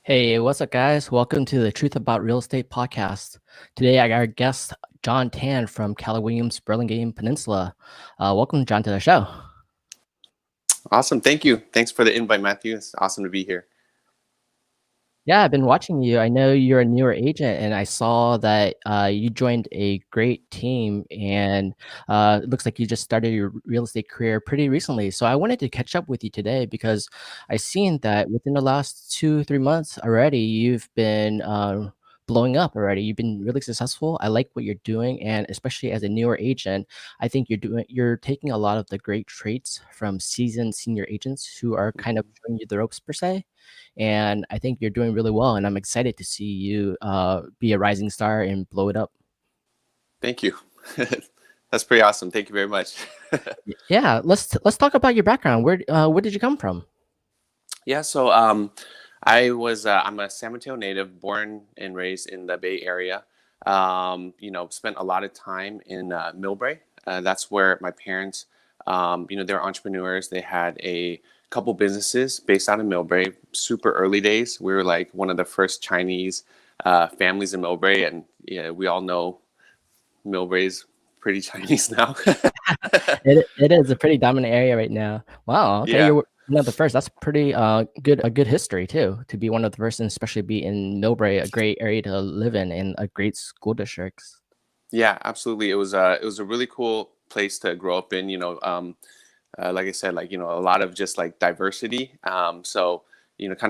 Hey, what's up, guys? Welcome to the Truth About Real Estate podcast. Today, I got our guest, Jon Tan from Keller Williams, Burlingame Peninsula. Welcome, John, to the show. Awesome. Thank you. Thanks for the invite, Matthew. It's awesome to be here. Yeah, I've been watching you. I know you're a newer agent, and I saw that you joined a great team, and it looks like you just started your real estate career pretty recently. So I wanted to catch up with you today because I seen that within the last 2, 3 months already, you've been blowing up already. You've been really successful. I like what you're doing, and especially as a newer agent, I think you're taking a lot of the great traits from seasoned senior agents who are kind of showing you the ropes per se, and I think you're doing really well. And I'm excited to see you be a rising star and blow it up. Thank you. That's pretty awesome. Thank you very much. Yeah, let's talk about your background. Where did you come from? Yeah, so I'm a San Mateo native, born and raised in the Bay Area. Spent a lot of time in Millbrae. That's where my parents, they're entrepreneurs. They had a couple businesses based out of Millbrae. Super early days. We were like one of the first Chinese families in Millbrae, and yeah, we all know Millbrae's pretty Chinese now. It is a pretty dominant area right now. Wow. Okay, Yeah. you're one of the first. That's pretty good history too, to be one of the first, and especially be in Millbrae, a great area to live in, and a great school districts. Yeah, absolutely. It was a really cool place to grow up in. Like I said, a lot of just like diversity. Kind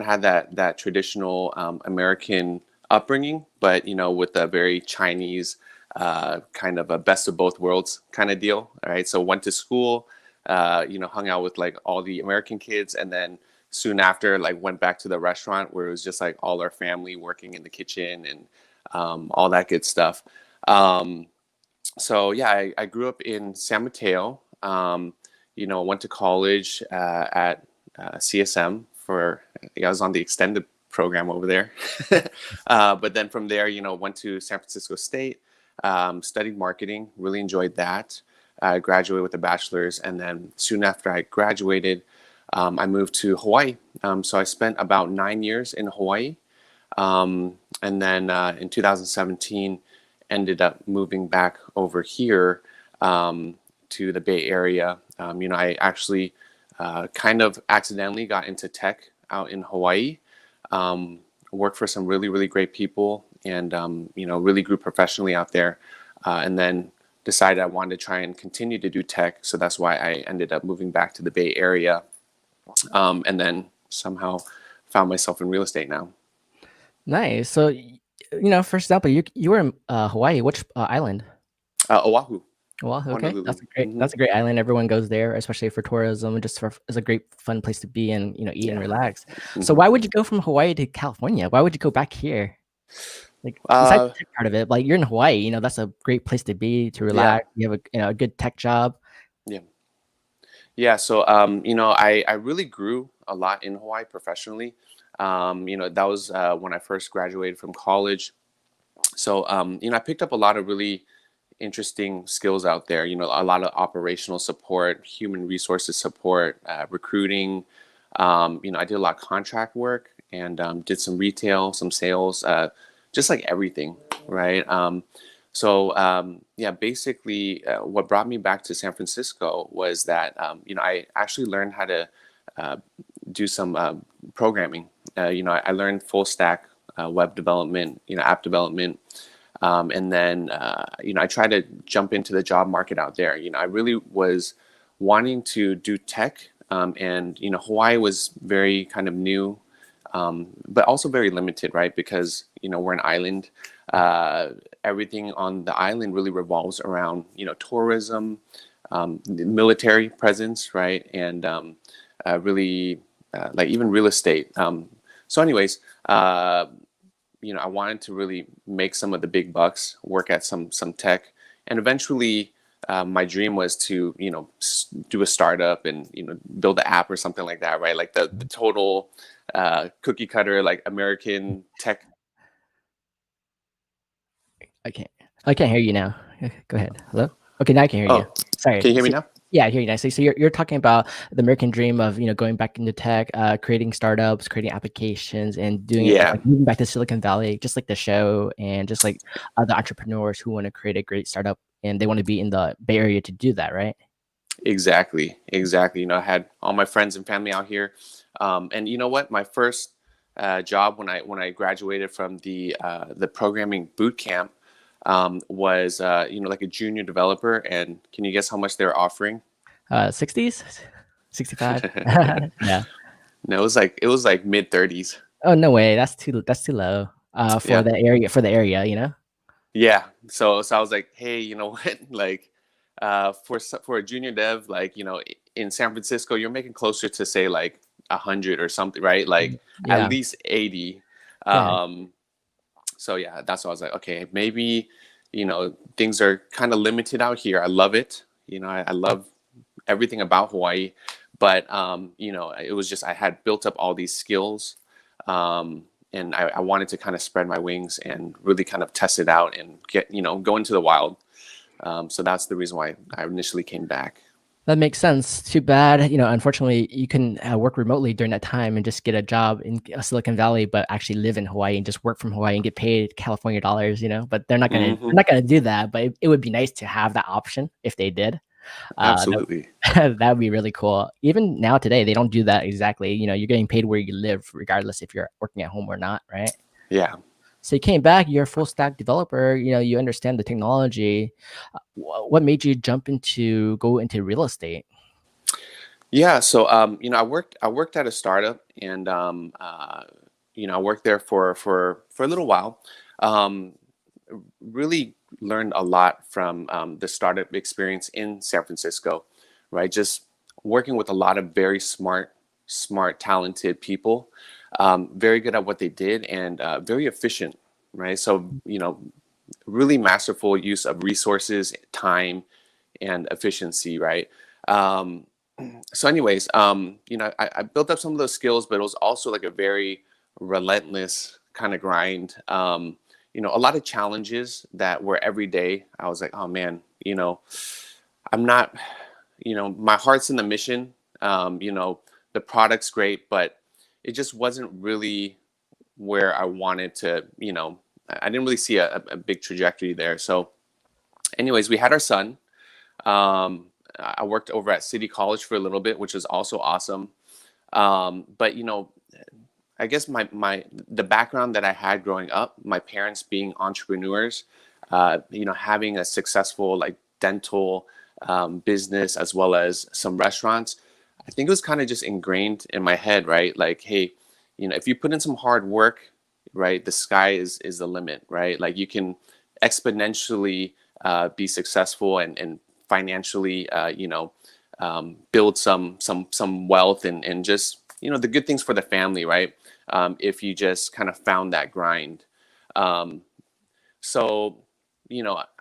of had that traditional American upbringing, but with a very Chinese kind of a best of both worlds kind of deal. All right, so went to school, hung out with like all the American kids, and then soon after, like went back to the restaurant where it was just like all our family working in the kitchen and all that good stuff. Um, I grew up in San Mateo. Went to college at CSM for, I was on the extended program over there. But then from there, went to San Francisco State, studied marketing, really enjoyed that. I graduated with a bachelor's. And then soon after I graduated, I moved to Hawaii. So I spent about 9 years in Hawaii. And then in 2017, ended up moving back over here to the Bay Area. I actually kind of accidentally got into tech out in Hawaii. Worked for some really, really great people, and really grew professionally out there. And then decided I wanted to try and continue to do tech. So that's why I ended up moving back to the Bay Area, and then somehow found myself in real estate now. Nice. So, for example, you were in Hawaii. Which island? Oahu, Well, okay, Honolulu. that's a great island. Everyone goes there, especially for tourism, and just it's a great fun place to be and eat and Yeah. relax. So Mhm. why would you go from Hawaii to California? Why would you go back here? Like, besides Uh, the tech part of it, like you're in Hawaii, that's a great place to be, to yeah, relax. You have a good tech job. yeah. Yeah, so I really grew a lot in Hawaii professionally. That was when I first graduated from college. So I picked up a lot of really interesting skills out there. A lot of operational support, human resources support, recruiting. I did a lot of contract work and did some retail, some sales, just like everything, right? Basically, what brought me back to San Francisco was that I actually learned how to uh, do some programming. I learned full stack web development, app development, and then I tried to jump into the job market out there. I really was wanting to do tech, and Hawaii was very kind of new, but also very limited, right? Because we're an island. Everything on the island really revolves around tourism, the military presence, right, and really like even real estate. Anyways, I wanted to really make some of the big bucks, work at some tech, and eventually. My dream was to, do a startup and, build an app or something like that, right? Like the total cookie cutter, like American tech. I can't hear you now. Go ahead. Hello. Okay, now I can hear you. Oh, Sorry. can you hear me now? Yeah, I hear you nicely. So you're talking about the American dream of, going back into tech, creating startups, creating applications, and doing it Yeah, like moving back to Silicon Valley, just like the show, and just like other entrepreneurs who want to create a great startup and they want to be in the Bay Area to do that, right? exactly, exactly. I had all my friends and family out here, and you know what? My first job when I graduated from the programming boot camp was like a junior developer. And can you guess how much they were offering? 60s, 65. Yeah. No, it was like mid 30s. Oh no way. That's too low. For Yeah, the area. yeah. So I was like, hey, you know what? Like, for a junior dev, like in San Francisco, you're making closer to say like 100 or something, right? Like at Yeah. least 80. Yeah. Um, so yeah, that's why I was like, okay, maybe things are kind of limited out here. I love it. I love everything about Hawaii, but it was just I had built up all these skills, and I wanted to kind of spread my wings and really kind of test it out and get go into the wild. So that's the reason why I initially came back. That makes sense. Too bad, unfortunately, you can work remotely during that time and just get a job in Silicon Valley, but actually live in Hawaii and just work from Hawaii and get paid California dollars. But they're Hmm. not gonna do that. But it would be nice to have that option if they did. That Absolutely. that would be really cool. Even now today, they don't do that exactly. You're getting paid where you live, regardless if you're working at home or not, right? Yeah. So you came back, you're a full stack developer, you understand the technology. What made you go into real estate? Yeah. So I worked at a startup, and I worked there for a little while. Um, Really learned a lot from the startup experience in San Francisco, right? Just working with a lot of very smart, talented people, very good at what they did, and very efficient, right? So, really masterful use of resources, time, and efficiency, right? Um, so, anyways, I built up some of those skills, but it was also like a very relentless kind of grind. A lot of challenges that were every day. I was like, oh man, I'm not, my heart's in the mission. The product's great, but it just wasn't really where I wanted to, I didn't really see a big trajectory there. So, anyways, we had our son. I worked over at City College for a little bit, which was also awesome. But I guess the background that I had growing up, my parents being entrepreneurs, having a successful like dental business as well as some restaurants, I think it was kind of just ingrained in my head, right? Like, hey, if you put in some hard work, right, the sky is the limit, right? Like you can exponentially be successful and financially, build some wealth and just the good things for the family, right? If you just kind of found that grind. Um, so,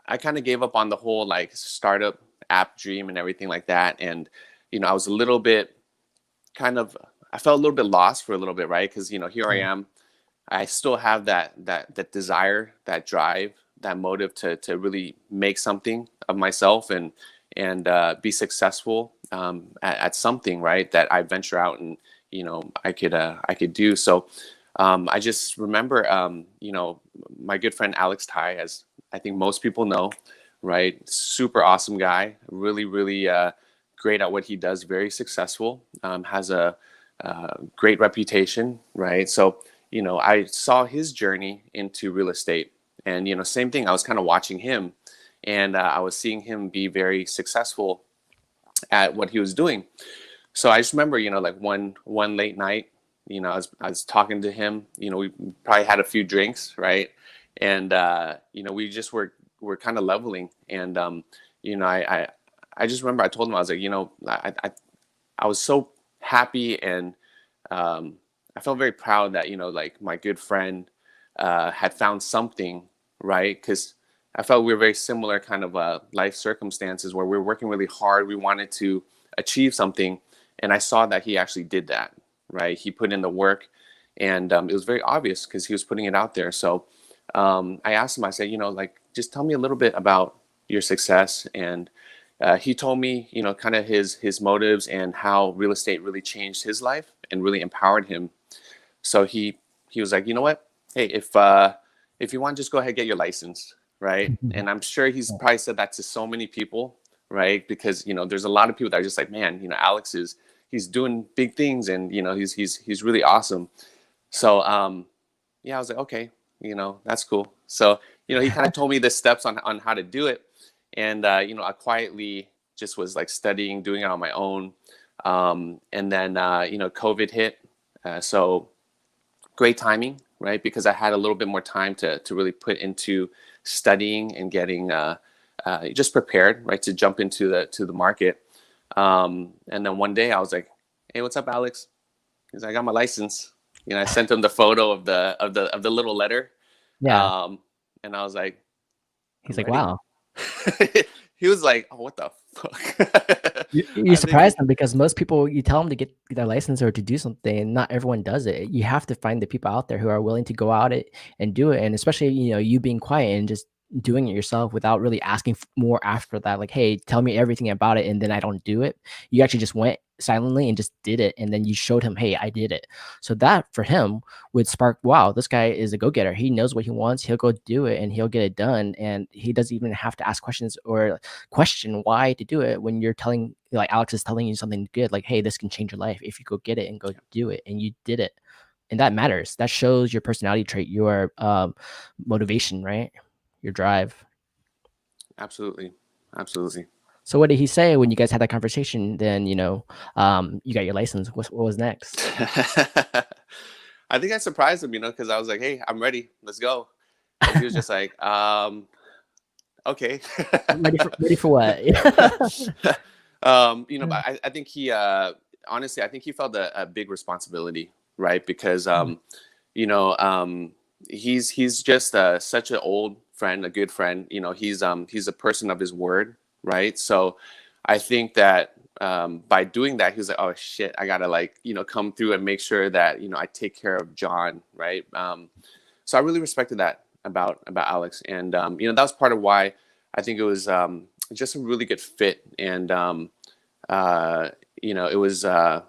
I kind of gave up on the whole like startup app dream and everything like that. And, I was a little bit kind of, I felt a little bit lost for a little bit, right? Because, here I Yeah. am. I still have that desire, that drive, that motive to really make something of myself and be successful at something, right? That I venture out and I could do. So I just remember my good friend Alex Ty, as I think most people know, right? Super awesome guy, really really great at what he does, very successful, has a great reputation, right? So I saw his journey into real estate, and same thing. I was kind of watching him, and I was seeing him be very successful at what he was doing. So I just remember, like one late night, I was talking to him. We probably had a few drinks, right? And we just were kind of leveling, and I just remember I told him, I was like, I was so happy, and I felt very proud that like my good friend had found something, right? Because I felt we were very similar kind of life circumstances where we were working really hard. We wanted to achieve something, and I saw that he actually did that, right? He put in the work, and it was very obvious because he was putting it out there. So I asked him, I said, like, just tell me a little bit about your success, and he told me, kind of his motives and how real estate really changed his life and really empowered him. So he was like, you know what? Hey, if you want, just go ahead and get your license, right? And I'm sure he's probably said that to so many people, right? Because there's a lot of people that are just like, man, Alex he's doing big things, and he's really awesome. So yeah, I was like, okay, that's cool. So he kind of told me the steps on how to do it, and I quietly just was like studying, doing it on my own, and then COVID hit, so great timing, right? Because I had a little bit more time to really put into studying and getting just prepared, right, to jump into the market. And then one day I was like, "Hey, what's up, Alex?" He's like, "I got my license." I sent him the photo of the little letter, Yeah. um, and I was like, He's "I'm like, ready." "Wow." He was like, "Oh, what the fuck?" You I think surprise them because most people, you tell them to get their license or to do something, and not everyone does it. You have to find the people out there who are willing to go out it and do it, and especially, you being quiet and just doing it yourself without really asking more after that, like, "Hey, tell me everything about it," and then I don't do it. You actually just went silently and just did it, and then you showed him, "Hey, I did it." So that for him would spark, "Wow, this guy is a go-getter. He knows what he wants. He'll go do it, and he'll get it done, and he doesn't even have to ask questions or question why to do it when you're telling like Alex is telling you something good, like, "Hey, this can change your life if you go get it and go do it," and you did it. And that matters. That shows your personality trait, your motivation, right? Your drive. absolutely, absolutely. So what did he say when you guys had that conversation? Then, you got your license. What was next? I think I surprised him, because I was like, "Hey, I'm ready. Let's go." And he was just like, "Okay." Ready for what? But I think he, honestly, I think he felt a big responsibility, right? Because, you know, um, he's just such an old friend, a good friend. He's a person of his word, right? So I think that by doing that, he was like, "Oh shit, I gotta like come through and make sure that I take care of John," right? So I really respected that about Alex, and that was part of why I think it was just a really good fit, and uh, it was I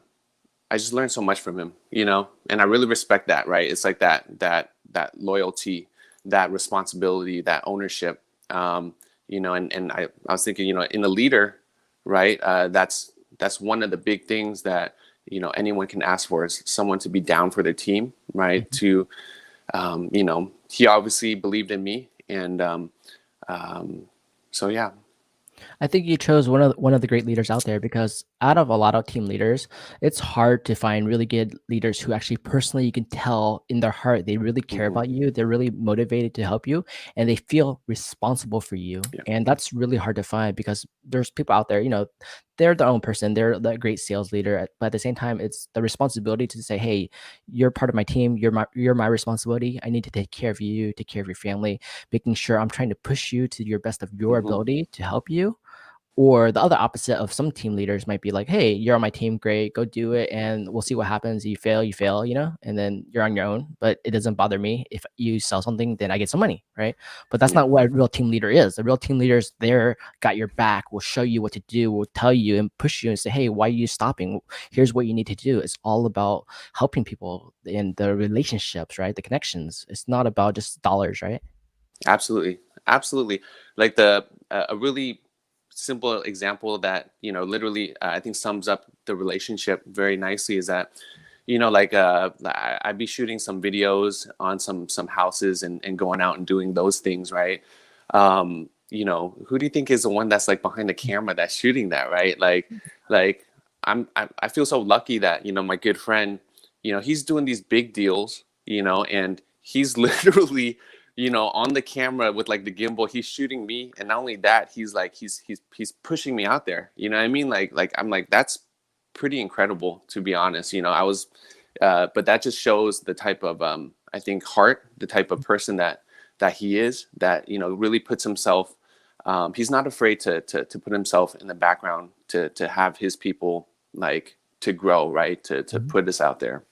just learned so much from him, and I really respect that. Right? It's like that loyalty, that responsibility, that ownership, and I was thinking, in a leader, right? That's one of the big things that anyone can ask for is someone to be down for their team, right? To he obviously believed in me, and so yeah. I think you chose one of the great leaders out there because out of a lot of team leaders, it's hard to find really good leaders who actually personally you can tell in their heart they really care Hmm. about you, they're really motivated to help you, and they feel responsible for you. Yeah. And that's really hard to find because there's people out there, they're their own person, they're the great sales leader, but at the same time, it's the responsibility to say, "Hey, you're part of my team, you're my responsibility. I need to take care of you, take care of your family, making sure I'm trying to push you to your best of your Hmm. ability to help you." Or the other opposite of some team leaders might be like, "Hey, you're on my team, great, go do it, and we'll see what happens. You fail, and then you're on your own. But it doesn't bother me if you sell something, then I get some money, right?" But that's Yeah. not what a real team leader is. A real team leader is there, got your back, will show you what to do, will tell you and push you and say, "Hey, why are you stopping? Here's what you need to do." It's all about helping people in the relationships, right? The connections. It's not about just dollars, right? Absolutely, absolutely. Like a really simple example that literally I think sums up the relationship very nicely is that like I'd be shooting some videos on some houses and going out and doing those things, right? Who do you think is the one that's like behind the camera that's shooting that, right? Like I feel so lucky that my good friend, he's doing these big deals, and he's literally on the camera with like the gimbal, he's shooting me, and not only that, he's like he's pushing me out there. You know what I mean? Like I'm like, that's pretty incredible, to be honest. I was, but that just shows the type of I think heart, the type of person that he is. That really puts himself. He's not afraid to put himself in the background to have his people like to grow, right? To Mhm. put us out there.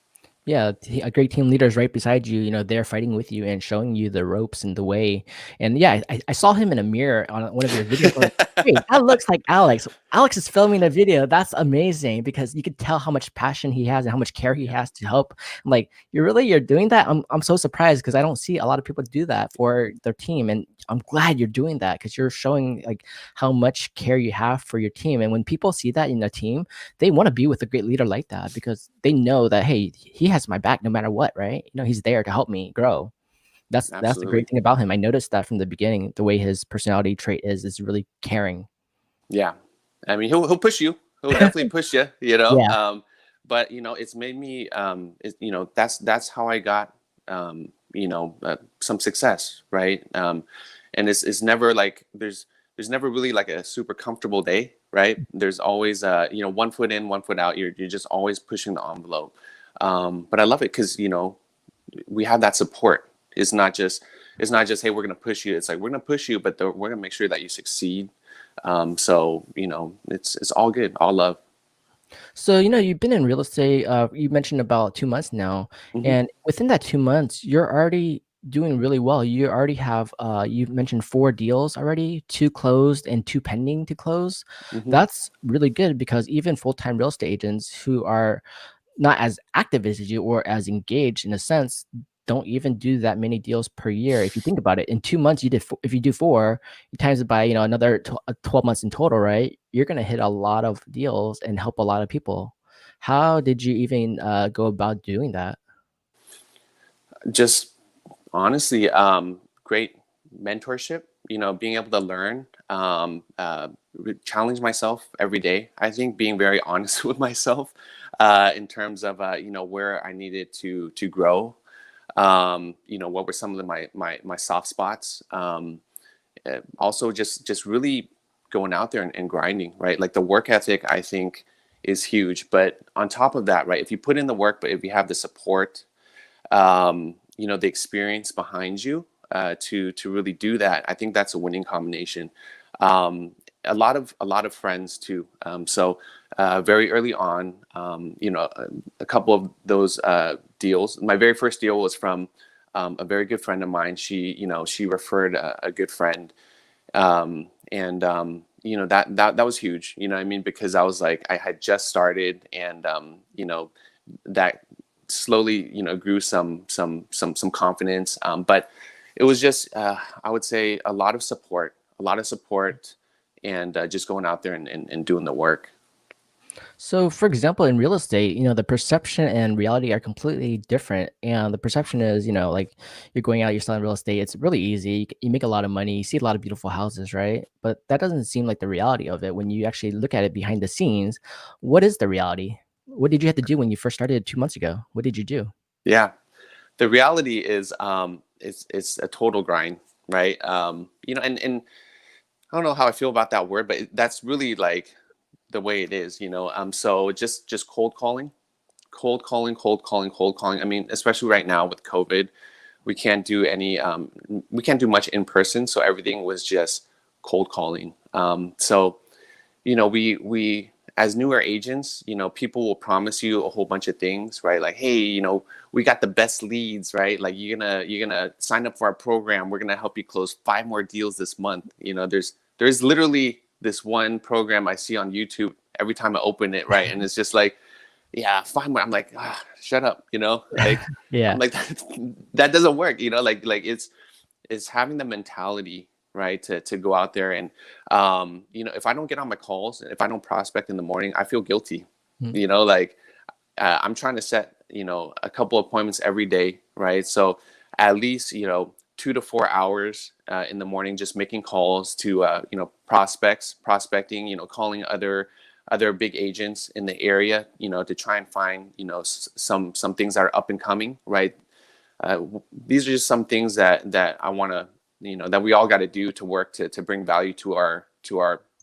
Yeah, a great team leader is right beside you, they're fighting with you and showing you the ropes and the way. And yeah, I saw him in a mirror on one of your videos. I'm like, "Wait, that looks like Alex. Alex is filming a video. That's amazing," because you could tell how much passion he has and how much care he Yeah, has to help. I'm like, you're doing that? I'm so surprised because I don't see a lot of people do that for their team, and I'm glad you're doing that because you're showing, like, how much care you have for your team, and when people see that in a team, they want to be with a great leader like that because they know that, hey, he has my back no matter what, right? He's there to help me grow. That's the great absolutely. thing about him. I noticed that from the beginning. The way his personality trait is really caring. Yeah, I mean, he'll push you. He'll definitely push you. You know, Yeah. but it's made me. That's how I got some success, right? And it's never like there's never really like a super comfortable day, right? There's always one foot in, one foot out. You're just always pushing the envelope. But I love it because we have that support. It's not just hey, we're gonna push you. It's like we're gonna push you, but we're gonna make sure that you succeed. So it's all good, all love. So, you've been in real estate, you mentioned about 2 months now, Hmm. and within that 2 months, you're already doing really well. You already have, you've mentioned 4 deals already, 2 closed and 2 pending to close. Hmm. That's really good because even full-time real estate agents who are not as active as you or as engaged in a sense, don't even do that many deals per year. If you think about it, in 2 months, if you do 4, you times it by, another 12 months in total, right? You're gonna hit a lot of deals and help a lot of people. How did you even, go about doing that? Just honestly, great mentorship. Being able to learn, challenge myself every day. I think being very honest with myself, in terms of where I needed to grow. What were some of my soft spots. Also just really going out there and grinding, right? Like the work ethic, I think, is huge. But on top of that, right, if you put in the work, but if you have the support, the experience behind you, to really do that, I think that's a winning combination. Um, a lot of friends too. So very early on, a couple of those deals. My very first deal was from a very good friend of mine. She referred a good friend, and that was huge. You know what I mean? Because I was like, I had just started, and that slowly grew some confidence. But it was just I would say a lot of support, and just going out there and doing the work. So, for example, in real estate, the perception and reality are completely different. And the perception is, like you're going out, you're selling real estate. It's really easy. You make a lot of money. You see a lot of beautiful houses, right? But that doesn't seem like the reality of it when you actually look at it behind the scenes. What is the reality? What did you have to do when you first started 2 months ago? What did you do? Yeah, the reality is it's a total grind, right? And I don't know how I feel about that word, but that's really like the way it is, so just cold calling, cold calling. I mean, especially right now with COVID, we can't do much in person, so everything was just cold calling. So we as newer agents, people will promise you a whole bunch of things, right? Like, hey, we got the best leads, right? Like you're gonna sign up for our program. We're gonna help you close 5 more deals this month. There's literally this one program I see on YouTube every time I open it, right? And it's just like, yeah, 5 more. I'm like, shut up, like I'm Yeah. like that doesn't work, like it's having the mentality, right, to go out there and if I don't get on my calls, if I don't prospect in the morning, I feel guilty. Mm. Like I'm trying to set a couple appointments every day, right? So at least 2 to 4 hours in the morning, just making calls to prospecting, calling other big agents in the area, to try and find some things that are up and coming, right? These are just some things that I want to, that we all got to do to work to bring value to our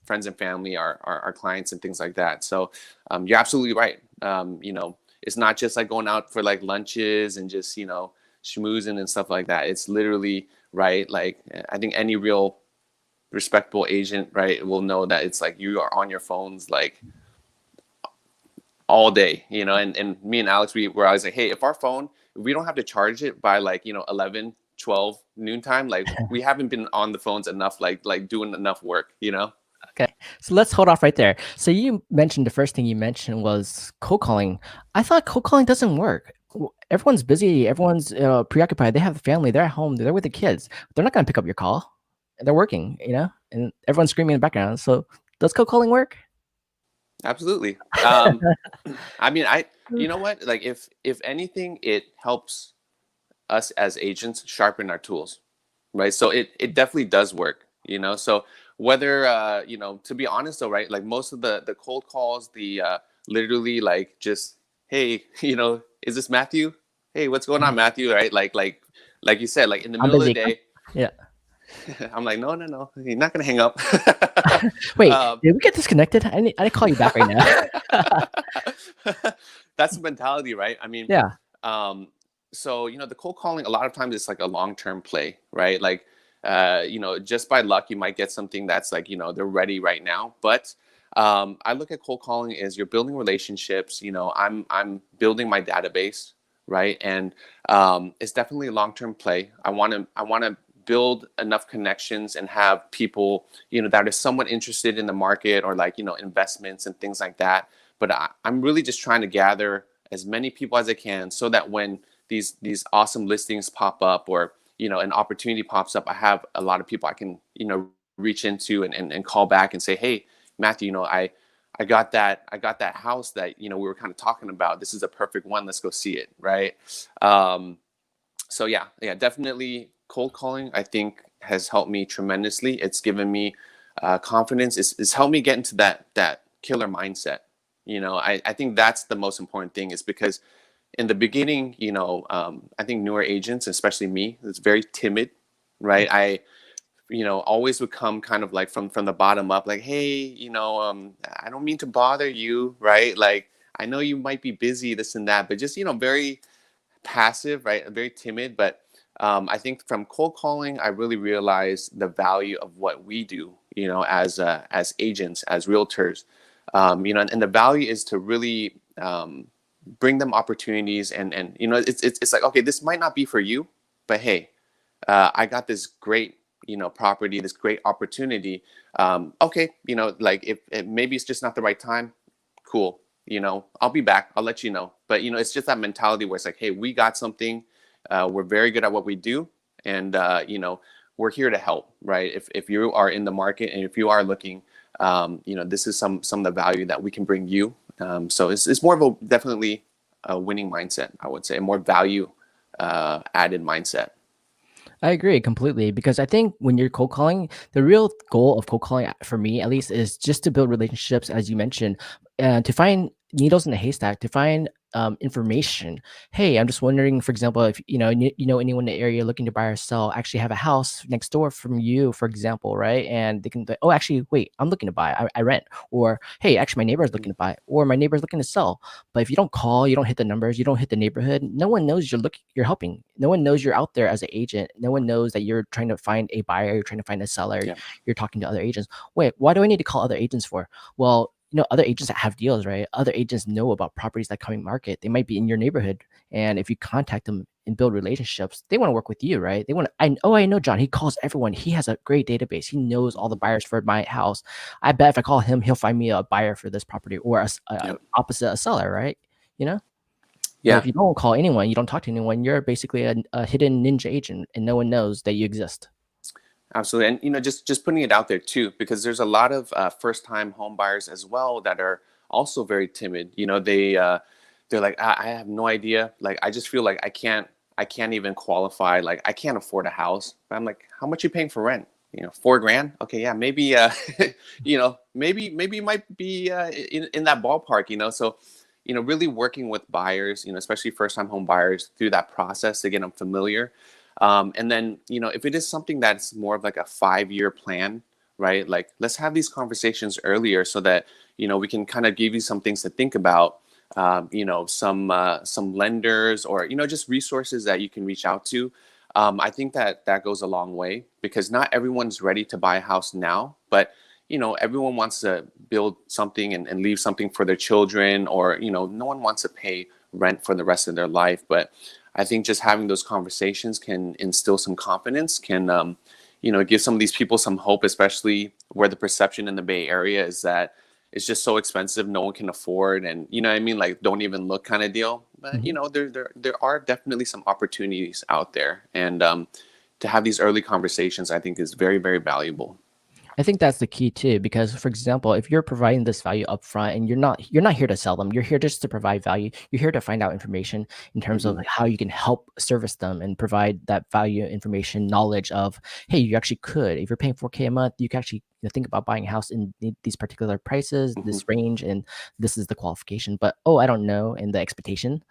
friends and family, our clients and things like that. So you're absolutely right. It's not just like going out for like lunches and just schmoozing and stuff like that. It's literally, right, like I think any real respectable agent, right, will know that it's like you are on your phones like all day, and me and Alex, we were always like, hey, if we don't have to charge it by like, 11, 12 noontime, like we haven't been on the phones enough, like doing enough work. Okay, so let's hold off right there. So you mentioned the first thing you mentioned was cold calling. I thought cold calling doesn't work. Everyone's busy. Everyone's preoccupied. They have a family. They're at home. They're with the kids. They're not going to pick up your call. They're working, and everyone's screaming in the background. So does cold calling work? Absolutely. I mean, you know what, like if anything, it helps us as agents sharpen our tools, right? So it definitely does work. So whether to be honest though, right, like most of the cold calls, the literally like just, hey, is this Matthew? Hey, what's going on, Matthew? Right? Like you said, like in the I'm middle of the busy. day. Yeah. I'm like, no, no, no, you're not gonna hang up. Wait, um, did we get disconnected? I need to call you back right now. that's the mentality, right? I mean, Yeah. um, so the cold calling, a lot of times it's like a long-term play, right? Like, just by luck you might get something that's like, they're ready right now. But I look at cold calling as you're building relationships. I'm building my database, right? And it's definitely a long-term play. I want to build enough connections and have people, that are somewhat interested in the market, or like, investments and things like that. But I'm really just trying to gather as many people as I can, so that when these awesome listings pop up, or an opportunity pops up, I have a lot of people I can reach into, and call back and say, hey, Matthew, I got that house that we were kind of talking about. This is a perfect one. Let's go see it, right? So yeah, definitely cold calling, I think, has helped me tremendously. It's given me confidence. It's helped me get into that killer mindset. I think that's the most important thing, is because in the beginning, I think newer agents, especially me, it's very timid, right? I always would come kind of like from the bottom up, like, hey, I don't mean to bother you, right? Like, I know you might be busy, this and that, but just very passive, right? Very timid. But I think from cold calling, I really realized the value of what we do, as agents, as realtors, and the value is to really bring them opportunities, and it's like, okay, this might not be for you, but hey, I got this great property, this great opportunity. Okay, like if maybe it's just not the right time, cool. I'll be back. I'll let you know. But it's just that mentality where it's like, hey, we got something. We're very good at what we do, and we're here to help, right? If you are in the market, and if you are looking, this is some of the value that we can bring you. So it's more of a, definitely a winning mindset, I would say, a more value added mindset. I agree completely, because I think when you're cold calling, the real goal of cold calling, for me at least, is just to build relationships, as you mentioned, to find needles in a haystack, to find information. Hey, I'm just wondering, for example, if you know anyone in the area looking to buy or sell, actually have a house next door from you, for example, right? And they can, oh, actually, wait, I'm looking to buy. I rent. Or hey, actually, my neighbor is looking to buy, or my neighbor is looking to sell. But if you don't call, you don't hit the numbers, you don't hit the neighborhood, no one knows you're helping. No one knows you're out there as an agent. No one knows that you're trying to find a buyer, you're trying to find a seller, Yeah. you're talking to other agents. Wait, why do I need to call other agents for? Well, other agents that have deals, right? Other agents know about properties that coming market. They might be in your neighborhood. And if you contact them and build relationships, they want to work with you, right? They want to, I know John. He calls everyone. He has a great database. He knows all the buyers for my house. I bet if I call him, he'll find me a buyer for this property, or Yep. opposite, a seller, right? You know? But Yeah. if you don't call anyone, you don't talk to anyone, you're basically a hidden ninja agent, and no one knows that you exist. Absolutely. And just putting it out there too, because there's a lot of first-time home buyers as well that are also very timid. They're like, I have no idea. Like, I just feel like I can't even qualify. Like, I can't afford a house. But I'm like, how much you paying for rent? 4 grand. Okay, yeah, maybe maybe it might be in that ballpark. So really working with buyers, especially first-time home buyers, through that process to get them familiar. And then, if it is something that's more of like a 5-year plan, right? Like, let's have these conversations earlier, so that, we can kind of give you some things to think about, some lenders, or, just resources that you can reach out to. I think that goes a long way, because not everyone's ready to buy a house now. But, everyone wants to build something and leave something for their children, or no one wants to pay rent for the rest of their life. But I think just having those conversations can instill some confidence, can give some of these people some hope, especially where the perception in the Bay Area is that it's just so expensive, no one can afford, and what I mean, like, don't even look kind of deal. But Mhm. there are definitely some opportunities out there, and to have these early conversations, I think, is very, very valuable. I think that's the key too, because for example, if you're providing this value up front and you're not here to sell them, you're here just to provide value. You're here to find out information in terms of Hmm. like, how you can help service them and provide that value, information, knowledge of, hey, you actually could. If you're paying 4K a month, you can actually think about buying a house in these particular prices, Hmm. this range, and this is the qualification. But oh, I don't know, and the expectation.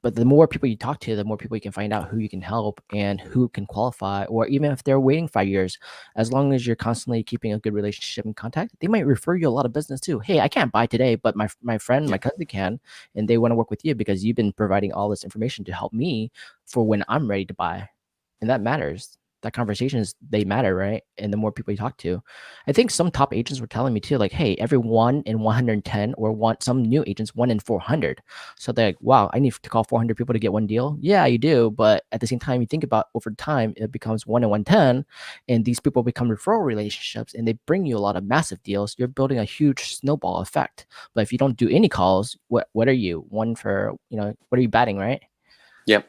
But the more people you talk to, the more people you can find out who you can help and who can qualify, or even if they're waiting 5 years, as long as you're constantly keeping a good relationship and contact, they might refer you a lot of business too. Hey, I can't buy today, but my friend, my Yeah. cousin can, and they want to work with you because you've been providing all this information to help me for when I'm ready to buy, and that matters. That conversations they matter, right? And the more people you talk to, I think some top agents were telling me too, like, hey, every 1 in 110, or some new agents 1 in 400. So they're like, wow, I need to call 400 people to get one deal. Yeah, you do. But at the same time, you think about over time, it becomes 1 in 110, and these people become referral relationships and they bring you a lot of massive deals. You're building a huge snowball effect. But if you don't do any calls, what are you? One for, what are you batting, right? Yep.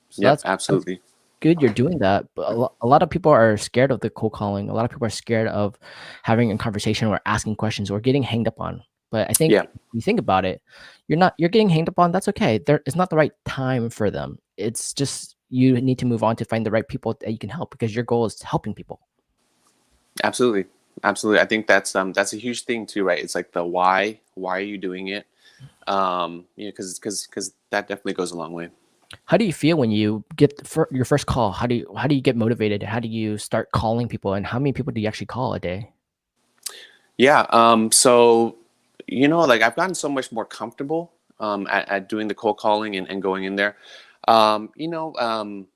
So Yep. that's Absolutely. good you're doing that, but a lot of people are scared of the cold calling. A lot of people are scared of having a conversation or asking questions or getting hanged up on. But I think Yeah. if you think about it, you're getting hanged up on. That's okay. It's not the right time for them. It's just you need to move on to find the right people that you can help, because your goal is helping people. Absolutely. Absolutely. I think that's a huge thing too, right? It's like the why. Why are you doing it? Because that definitely goes a long way. How do you feel when you get your first call? How do you get motivated? How do you start calling people? And how many people do you actually call a day? Yeah. So, like, I've gotten so much more comfortable at doing the cold calling and going in there. Um, you know, um,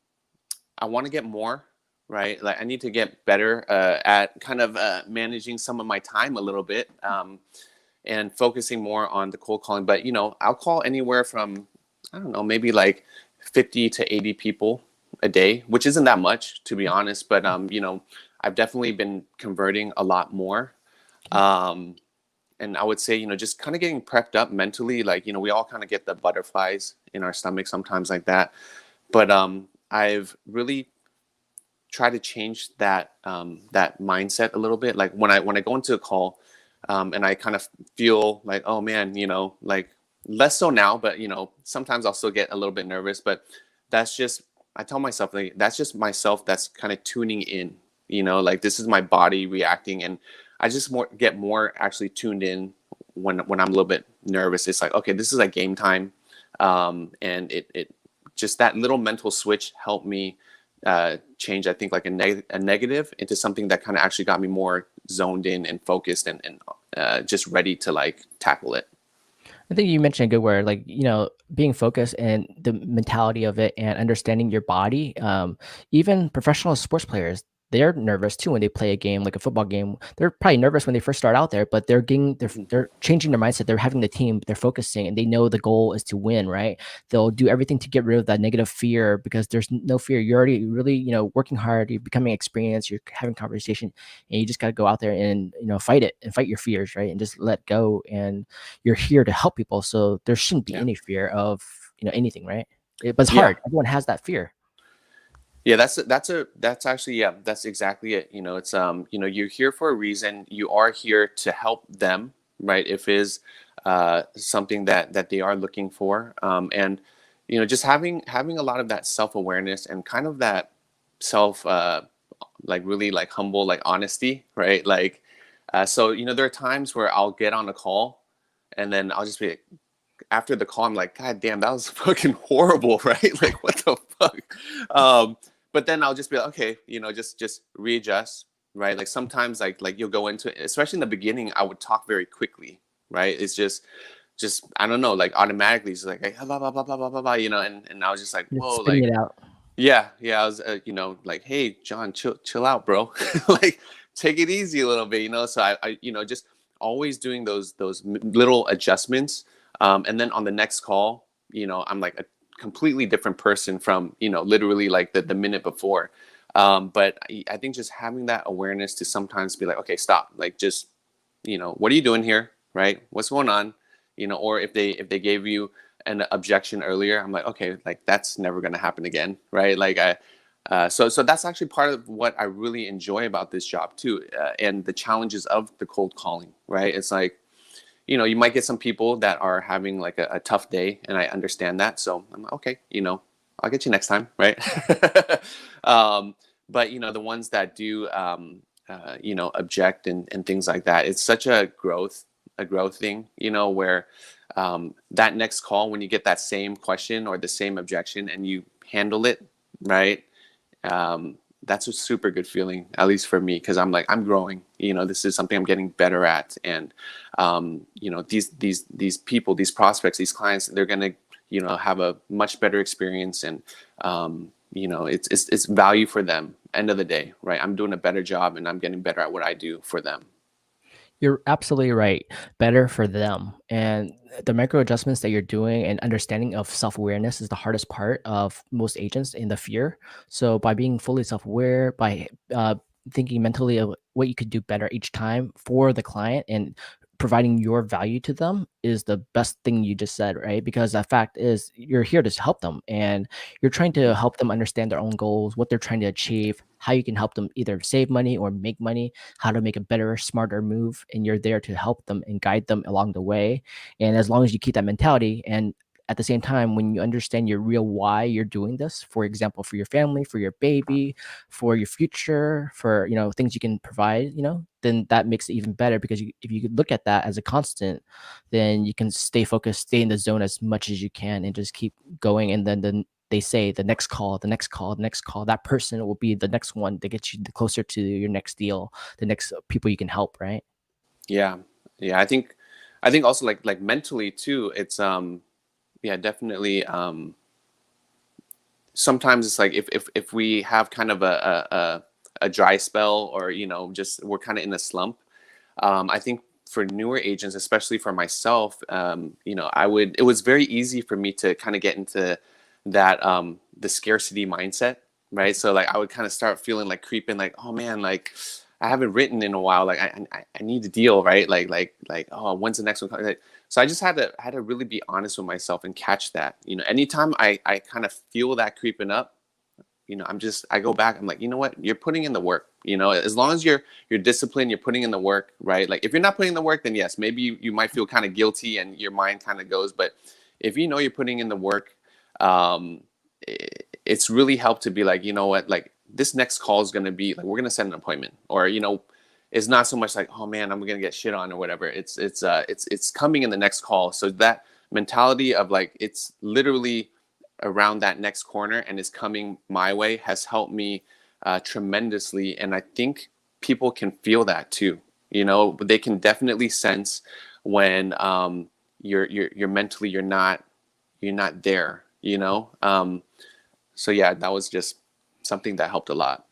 I want to get more, right? Like, I need to get better at kind of managing some of my time a little bit, and focusing more on the cold calling. But, I'll call anywhere from, I don't know, maybe like 50 to 80 people a day, which isn't that much, to be honest. But, I've definitely been converting a lot more. Um, and I would say, just kind of getting prepped up mentally. Like, we all kind of get the butterflies in our stomach sometimes, like that. But I've really tried to change that mindset a little bit. Like, when I go into a call, and I kind of feel like, oh man, like, less so now, but sometimes I'll still get a little bit nervous. But that's just, I tell myself, like, that's just myself that's kind of tuning in. Like, this is my body reacting, and I just get more actually tuned in when I'm a little bit nervous. It's like, okay, this is like game time, and it just, that little mental switch helped me change, I think, like a negative into something that kind of actually got me more zoned in and focused, and just ready to like tackle it. I think you mentioned a good word, like, being focused and the mentality of it and understanding your body. Even professional sports players, they're nervous too when they play a game like a football game. They're probably nervous when they first start out there, but Mhm. they're changing their mindset. They're having the team, they're focusing, and they know the goal is to win, right? They'll do everything to get rid of that negative fear because there's no fear. You're already really, working hard, you're becoming experienced, you're having conversation, and you just got to go out there and, fight it and fight your fears, right? And just let go. And you're here to help people, so there shouldn't be Yeah. any fear of anything, right? But it's Yeah. hard. Everyone has that fear. Yeah, that's actually, yeah, that's exactly it. It's you're here for a reason. You are here to help them, right? If is something that they are looking for, and just having a lot of that self awareness and kind of that self, like, really like humble, like, honesty, right? Like, so there are times where I'll get on a call, and then I'll just be like, after the call, I'm like, God damn, that was fucking horrible, right? Like, what the fuck? Um, but then I'll just be like, okay, just readjust, right? Like, sometimes, like you'll go into it, especially in the beginning, I would talk very quickly, right? It's just I don't know, like, automatically, it's like, hey, blah blah blah blah blah blah, blah, and I was just like, Just whoa, spitting like, it out. yeah, yeah, I was, like, hey, John, chill out, bro, like, take it easy a little bit, you know. So I you know, just always doing those little adjustments, and then on the next call, you know, I'm like a completely different person from, you know, literally like the minute before. But I think just having that awareness to sometimes be like, okay, stop, like just, you know, what are you doing here, right? What's going on, you know? Or if they gave you an objection earlier, I'm like, okay, like that's never going to happen again, right? Like so that's actually part of what I really enjoy about this job too, and the challenges of the cold calling, right? It's like, you know, you might get some people that are having like a tough day, and I understand that. So I'm like, okay, you know, I'll get you next time, right? um, but you know, the ones that do, you know, object and things like that, it's such a growth thing, you know, where that next call, when you get that same question or the same objection and you handle it right, that's a super good feeling, at least for me, because I'm like, I'm growing. You know, this is something I'm getting better at, and you know, these people, these prospects, these clients, they're gonna, you know, have a much better experience, and you know, it's value for them. End of the day, right? I'm doing a better job, and I'm getting better at what I do for them. You're absolutely right. Better for them. And the micro adjustments that you're doing and understanding of self awareness is the hardest part of most agents in the fear. So, by being fully self aware, by thinking mentally of what you could do better each time for the client and providing your value to them is the best thing you just said, right? Because the fact is, you're here to help them and you're trying to help them understand their own goals, what they're trying to achieve, how you can help them either save money or make money, how to make a better, smarter move, and you're there to help them and guide them along the way. And as long as you keep that mentality, and at the same time, when you understand your real why you're doing this, for example, for your family, for your baby, for your future, for things you can provide, then that makes it even better because if you could look at that as a constant, then you can stay focused, stay in the zone as much as you can, and just keep going. And then they say the next call, the next call, the next call, that person will be the next one that gets you closer to your next deal, the next people you can help, right? Yeah, yeah. I think also like mentally too. It's yeah, definitely. Sometimes it's like if we have kind of a dry spell, or you know, just we're kind of in a slump. I think for newer agents, especially for myself, you know, it was very easy for me to kind of get into that, the scarcity mindset, right? So like I would kind of start feeling like creeping, like, oh man, like I haven't written in a while, like I need a deal, right? Like oh, when's the next one coming? Like, so I just had to really be honest with myself and catch that. You know, anytime I kind of feel that creeping up, you know, I go back, I'm like, you know what, you're putting in the work, you know, as long as you're disciplined, you're putting in the work, right? Like if you're not putting in the work, then yes, maybe you might feel kind of guilty and your mind kind of goes. But if you know you're putting in the work, um it's really helped to be like, you know what, like this next call is going to be like, we're going to set an appointment, or you know, it's not so much like, oh man, I'm going to get shit on or whatever. It's coming in the next call. So that mentality of like, it's literally around that next corner and is coming my way has helped me tremendously. And I think people can feel that too. You know, they can definitely sense when you're mentally, you're not there. You know, so yeah, that was just something that helped a lot.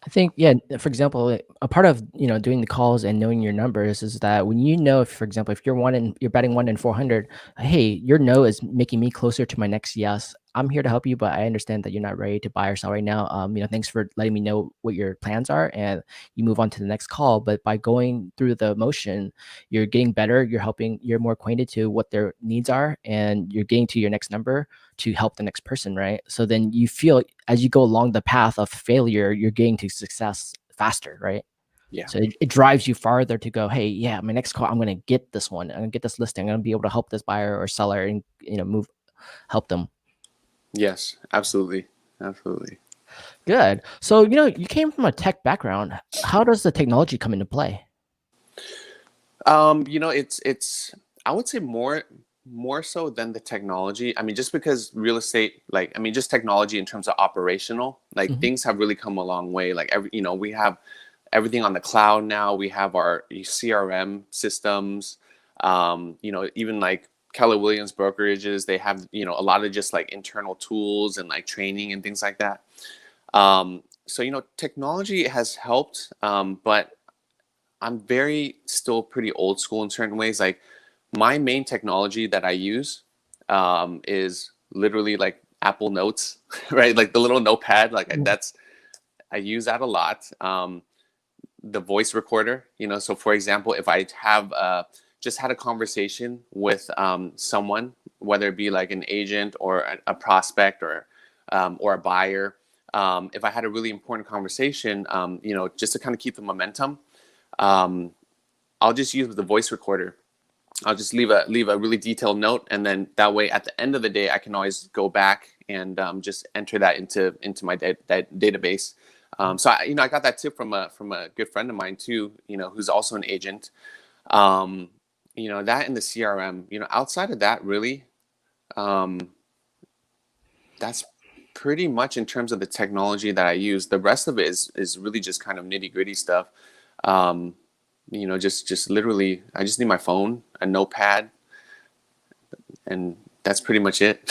I think, yeah, for example, a part of, doing the calls and knowing your numbers is that when if, for example, if you're betting 1 in 400, hey, your no is making me closer to my next yes. I'm here to help you, but I understand that you're not ready to buy or sell right now. Thanks for letting me know what your plans are, and you move on to the next call. But by going through the motion, you're getting better. You're more acquainted to what their needs are, and you're getting to your next number to help the next person, right? So then you feel as you go along the path of failure, you're getting to success faster, right? Yeah. So it drives you farther to go, hey, yeah, my next call, I'm going to get this one. I'm going to get this listing. I'm going to be able to help this buyer or seller and, help them. Yes, absolutely. Absolutely. Good. So, you came from a tech background. How does the technology come into play? You know, it's I would say more so than the technology. I mean, just because real estate, like, I mean, just technology in terms of operational, like Mhm. things have really come a long way. Like you know, we have everything on the cloud now. We have our CRM systems. You know, even like Keller Williams brokerages, they have, you know, a lot of just like internal tools and like training and things like that. So, technology has helped, but I'm very still pretty old school in certain ways. Like my main technology that I use is literally like Apple Notes, right? Like the little notepad. Mm. I use that a lot. The voice recorder, so for example, if I have just had a conversation with someone, whether it be like an agent or a prospect or a buyer, if I had a really important conversation, just to kind of keep the momentum, um, I'll just use the voice recorder. I'll just leave a really detailed note, and then that way, at the end of the day, I can always go back and just enter that into my that database. So I got that tip from a good friend of mine too. Who's also an agent. Um, that in the CRM. Outside of that, really, um, that's pretty much in terms of the technology that I use. The rest of it is really just kind of nitty gritty stuff. Um, just literally, I just need my phone, a notepad, and that's pretty much it.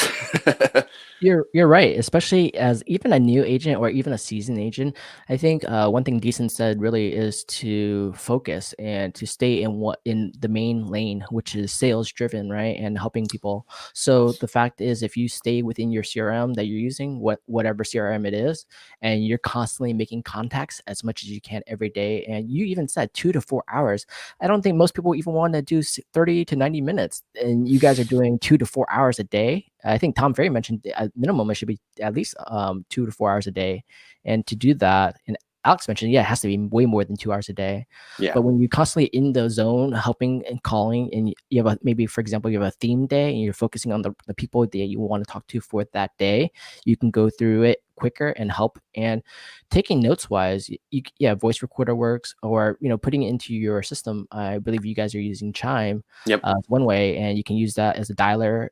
You're right, especially as even a new agent or even a seasoned agent. I think one thing Decent said really is to focus and to stay in the main lane, which is sales driven, right, and helping people. So the fact is, if you stay within your CRM that you're using, whatever CRM it is, and you're constantly making contacts as much as you can every day, and you even said 2 to 4 hours. I don't think most people even want to do 30 to 90 minutes, and you guys are doing 2 to 4 hours a day. I think Tom Ferry mentioned at minimum it should be at least 2 to 4 hours a day, and to do that, and Alex mentioned, yeah, it has to be way more than 2 hours a day. Yeah. But when you're constantly in the zone, helping and calling, and you have maybe for example you have a theme day, and you're focusing on the people that you want to talk to for that day, you can go through it quicker and help. And taking notes wise, yeah, voice recorder works, or putting it into your system. I believe you guys are using Chime Yep. one way, and you can use that as a dialer,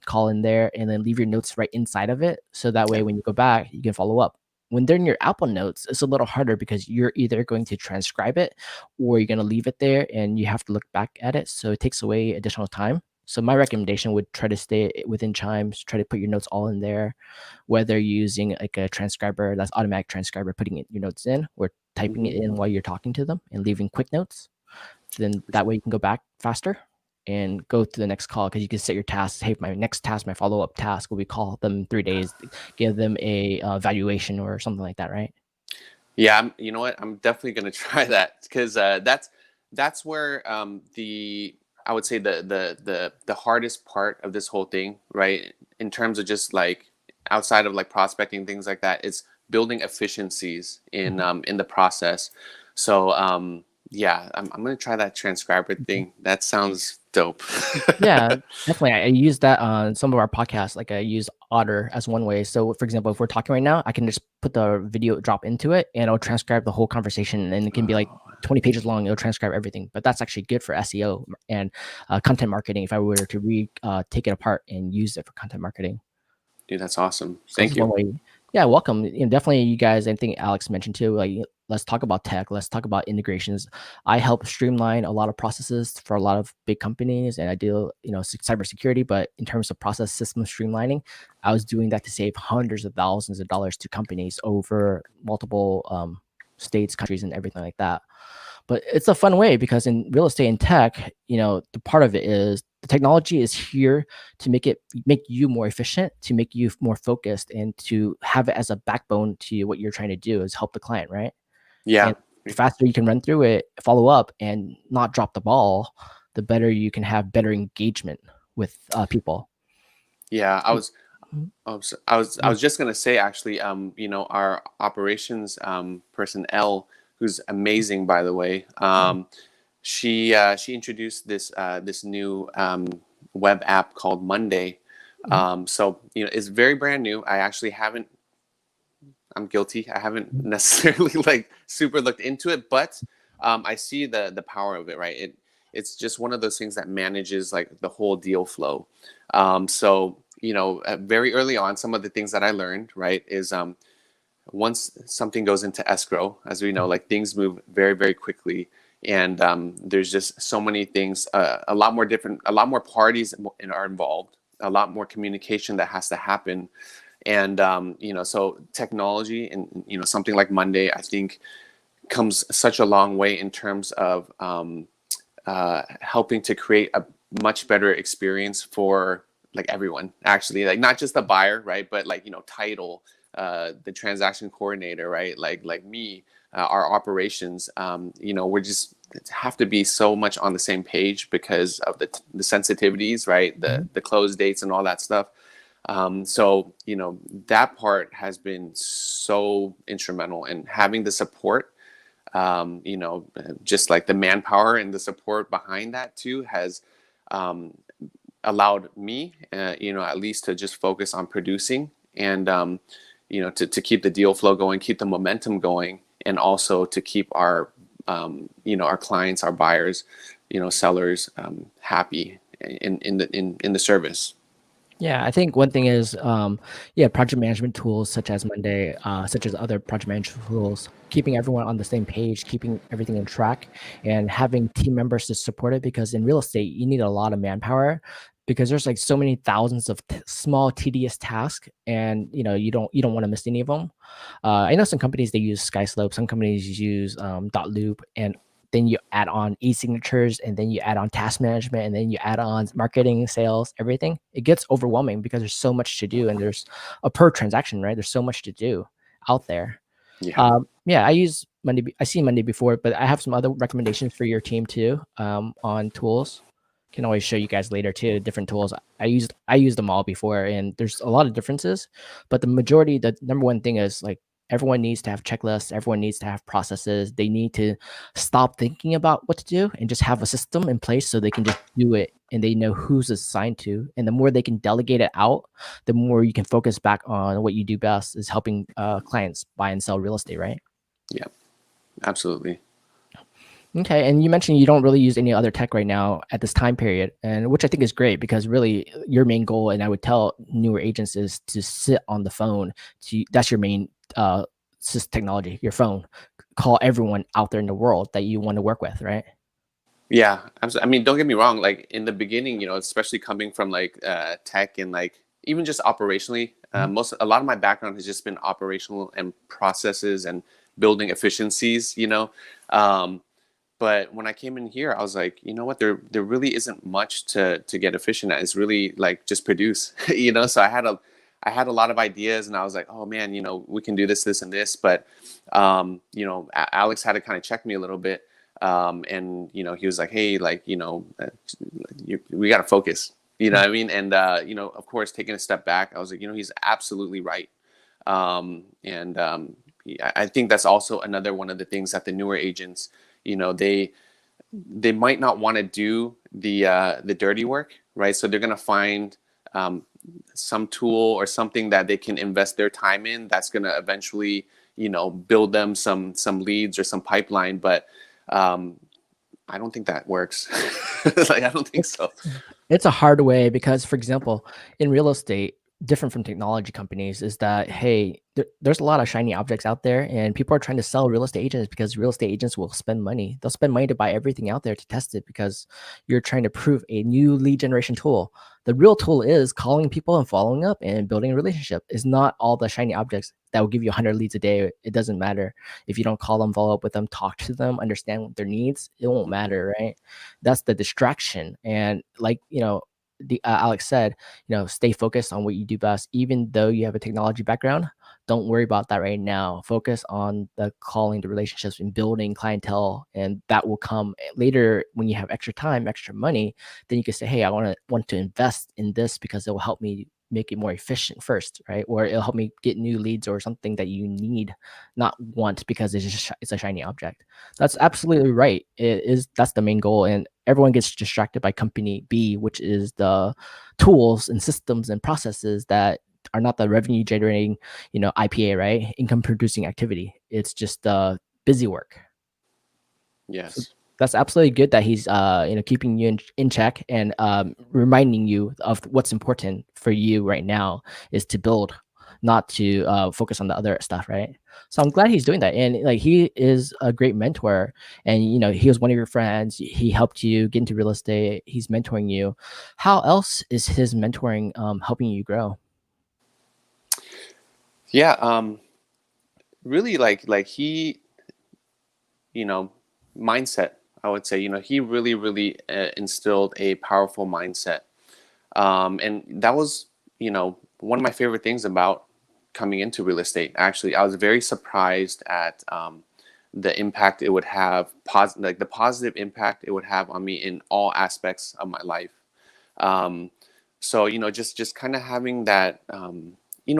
call in there, and then leave your notes right inside of it. So that way, Yeah. when you go back, you can follow up. When they're in your Apple Notes, it's a little harder because you're either going to transcribe it or you're going to leave it there and you have to look back at it. So it takes away additional time. So my recommendation would try to stay within Chimes, try to put your notes all in there, whether you're using like a transcriber, that's automatic transcriber, putting your notes in, or typing it Hmm. in while you're talking to them and leaving quick notes. Then that way you can go back faster and go to the next call, because you can set your tasks. Hey, my next task, my follow-up task will be call them in 3 days, give them a valuation or something like that, right? Yeah. You know what? I'm definitely gonna try that because that's where the I would say the hardest part of this whole thing, right? In terms of just like outside of like prospecting things like that, it's building efficiencies Mhm. in the process. So yeah, I'm gonna try that transcriber Mhm. thing. That sounds dope. Yeah, definitely. I use that on some of our podcasts. Like I use Otter as one way. So, for example, if we're talking right now, I can just put the video drop into it, and it'll transcribe the whole conversation, and it can be like Oh, 20 pages long. It'll transcribe everything. But that's actually good for SEO and content marketing. If I were to take it apart and use it for content marketing. dude, that's awesome. So this Thank is you. one way. Yeah, welcome. Definitely, you guys. I think Alex mentioned too. Like, let's talk about tech. Let's talk about integrations. I help streamline a lot of processes for a lot of big companies, and I do, cybersecurity. But in terms of process system streamlining, I was doing that to save hundreds of thousands of dollars to companies over multiple states, countries, and everything like that. But it's a fun way because in real estate and tech, the part of it is the technology is here to make you more efficient, to make you more focused, and to have it as a backbone to what you're trying to do is help the client, right? Yeah. And the faster you can run through it, follow up, and not drop the ball, the better you can have better engagement with people. Yeah. I So, was mhm, Oh, so I yeah. was just gonna say actually, our operations person L, who's amazing by the way. She introduced this new web app called Monday. Mhm, So it's very brand new. I actually haven't. I'm guilty. I haven't mhm, necessarily like super looked into it, but I see the power of it. Right. It's just one of those things that manages like the whole deal flow. So very early on, some of the things that I learned, right, is once something goes into escrow, as we know, mhm. like things move very, very quickly, and there's just so many things, a lot more parties are involved, a lot more communication that has to happen, And so technology and something like Monday, I think, comes such a long way in terms of helping to create a much better experience for like everyone, actually, like not just the buyer, right, but like title, the transaction coordinator, right, like me, our operations, we're just have to be so much on the same page because of the sensitivities, right, Mhm. the close dates and all that stuff. So that part has been so instrumental, and having the support, just like the manpower and the support behind that too has um, allowed me, at least to just focus on producing, and to keep the deal flow going, keep the momentum going, and also to keep our clients, our buyers, sellers, happy in the service. Yeah, I think one thing is, yeah, project management tools such as Monday, such as other project management tools, keeping everyone on the same page, keeping everything in track, and having team members to support it. Because in real estate, you need a lot of manpower because there's like so many thousands of small tedious tasks, and you don't want to miss any of them. I know some companies they use SkySlope, some companies use Dot Loop, and then you add on e-signatures, and then you add on task management, and then you add on marketing, sales, everything. It gets overwhelming because there's so much to do, and there's a per transaction, right? There's so much to do out there. Yeah. Yeah, I use Monday. I see Monday before, but I have some other recommendations for your team too, on tools. Can always show you guys later too. Different tools. I used them all before, and there's a lot of differences. But the number one thing is like everyone needs to have checklists. Everyone needs to have processes. They need to stop thinking about what to do and just have a system in place so they can just do it and they know who's assigned to. And the more they can delegate it out, the more you can focus back on what you do best is helping clients buy and sell real estate, right? Yeah, absolutely. Okay, and you mentioned you don't really use any other tech right now at this time period, and which I think is great because really your main goal, and I would tell newer agents, is to sit on the phone. That's your main technology, your phone. Call everyone out there in the world that you want to work with, right? Yeah, absolutely. I mean, don't get me wrong. Like in the beginning, especially coming from like tech and like even just operationally, Mhm. a lot of my background has just been operational and processes and building efficiencies. Um, but when I came in here, I was like, you know what? There really isn't much to get efficient at. It's really like just produce. So I had a lot of ideas, and I was like, oh man, we can do this, this, and this. But Alex had to kind of check me a little bit, and he was like, hey, like we got to focus. You know Mhm. what I mean? And of course, taking a step back, I was like, he's absolutely right. And I think that's also another one of the things that the newer agents, they might not want to do the dirty work, right? So they're gonna find um, some tool or something that they can invest their time in that's gonna eventually, build them some leads or some pipeline. But um, I don't think that works. Like I don't think It's so. it's a hard way because, for example, in real estate, different from technology companies is that, hey, there's a lot of shiny objects out there, and people are trying to sell real estate agents because real estate agents will spend money. They'll spend money to buy everything out there to test it because you're trying to prove a new lead generation tool. The real tool is calling people and following up and building a relationship. Is not all the shiny objects that will give you 100 leads a day. It doesn't matter if you don't call them, follow up with them, talk to them, understand their needs. It won't Mhm. matter, right? That's the distraction. And like, the Alex said, stay focused on what you do best, even though you have a technology background. Don't worry about that right now. Focus on the calling, the relationships, and building clientele, and that will come later when you have extra time, extra money. Then you can say, "Hey, I want to invest in this because it will help me make it more efficient first, right? Or it'll help me get new leads or something that you need, not want because it's a shiny object." That's absolutely right. That's the main goal, and everyone gets distracted by company B, which is the tools and systems and processes that are not the revenue generating, IPA, right? Income producing activity. It's just busy work. So Yes. that's absolutely good that he's keeping you in check and reminding you of what's important for you right now is to build, not to focus on the other stuff, right? So I'm glad he's doing that, and like he is a great mentor, and he was one of your friends. He helped you get into real estate. He's mentoring you. How else is his mentoring helping you grow? Yeah, really like he, you know, mindset, I would say, he really instilled a powerful mindset. And that was, one of my favorite things about coming into real estate. Actually, I was very surprised at the impact it would have, like the positive impact it would have on me in all aspects of my life. Um, so just kind of having that,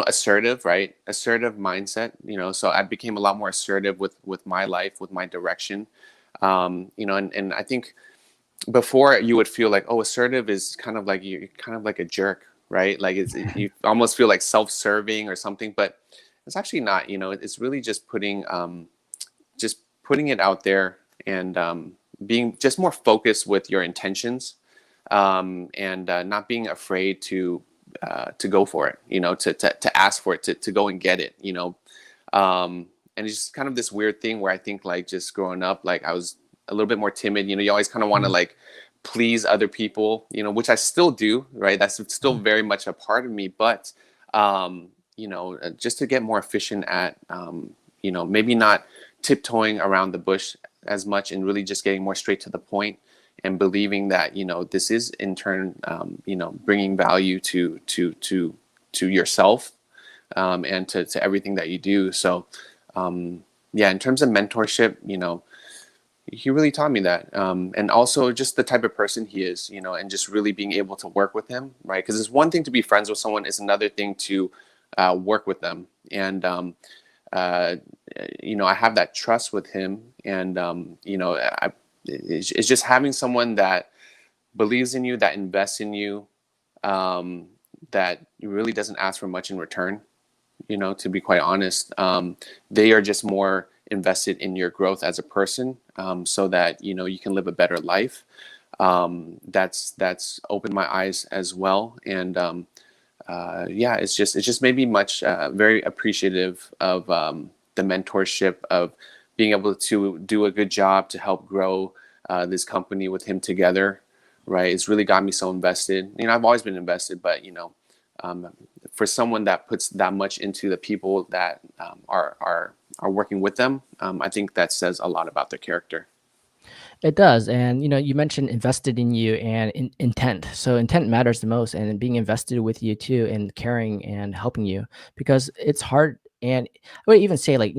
assertive, right? Assertive mindset. So I became a lot more assertive with my life, with my direction. And I think before you would feel like, oh, assertive is kind of like you're kind of like a jerk, right? Like you almost feel like self-serving or something, but it's actually not. It's really just putting it out there, and being just more focused with your intentions, and not being afraid to go for it, to ask for it, to go and get it, and it's just kind of this weird thing where I think, like, just growing up, like, I was a little bit more timid. You always kind of want to, Mhm, like, please other people, which I still do, right? That's still mhm. very much a part of me, but just to get more efficient at, maybe not tiptoeing around the bush as much, and really just getting more straight to the point, and believing that this is in turn, bringing value to yourself, and to everything that you do. So yeah, in terms of mentorship, he really taught me that, and also just the type of person he is, and just really being able to work with him, right? Because it's one thing to be friends with someone, it's another thing to work with them. And uh, I have that trust with him, and it's just having someone that believes in you, that invests in you, um, that really doesn't ask for much in return. To be quite honest, they are just more invested in your growth as a person, so that you can live a better life. That's opened my eyes as well, and yeah, it's just made me much very appreciative of the mentorship, of being able to do a good job to help grow this company with him together. Right, it's really got me so invested. I've always been invested, but um, for someone that puts that much into the people that are working with them, I think that says a lot about their character. It does, and you mentioned invested in you and intent. So intent matters the most, and being invested with you too, and caring and helping you because it's hard. And I would even say, like,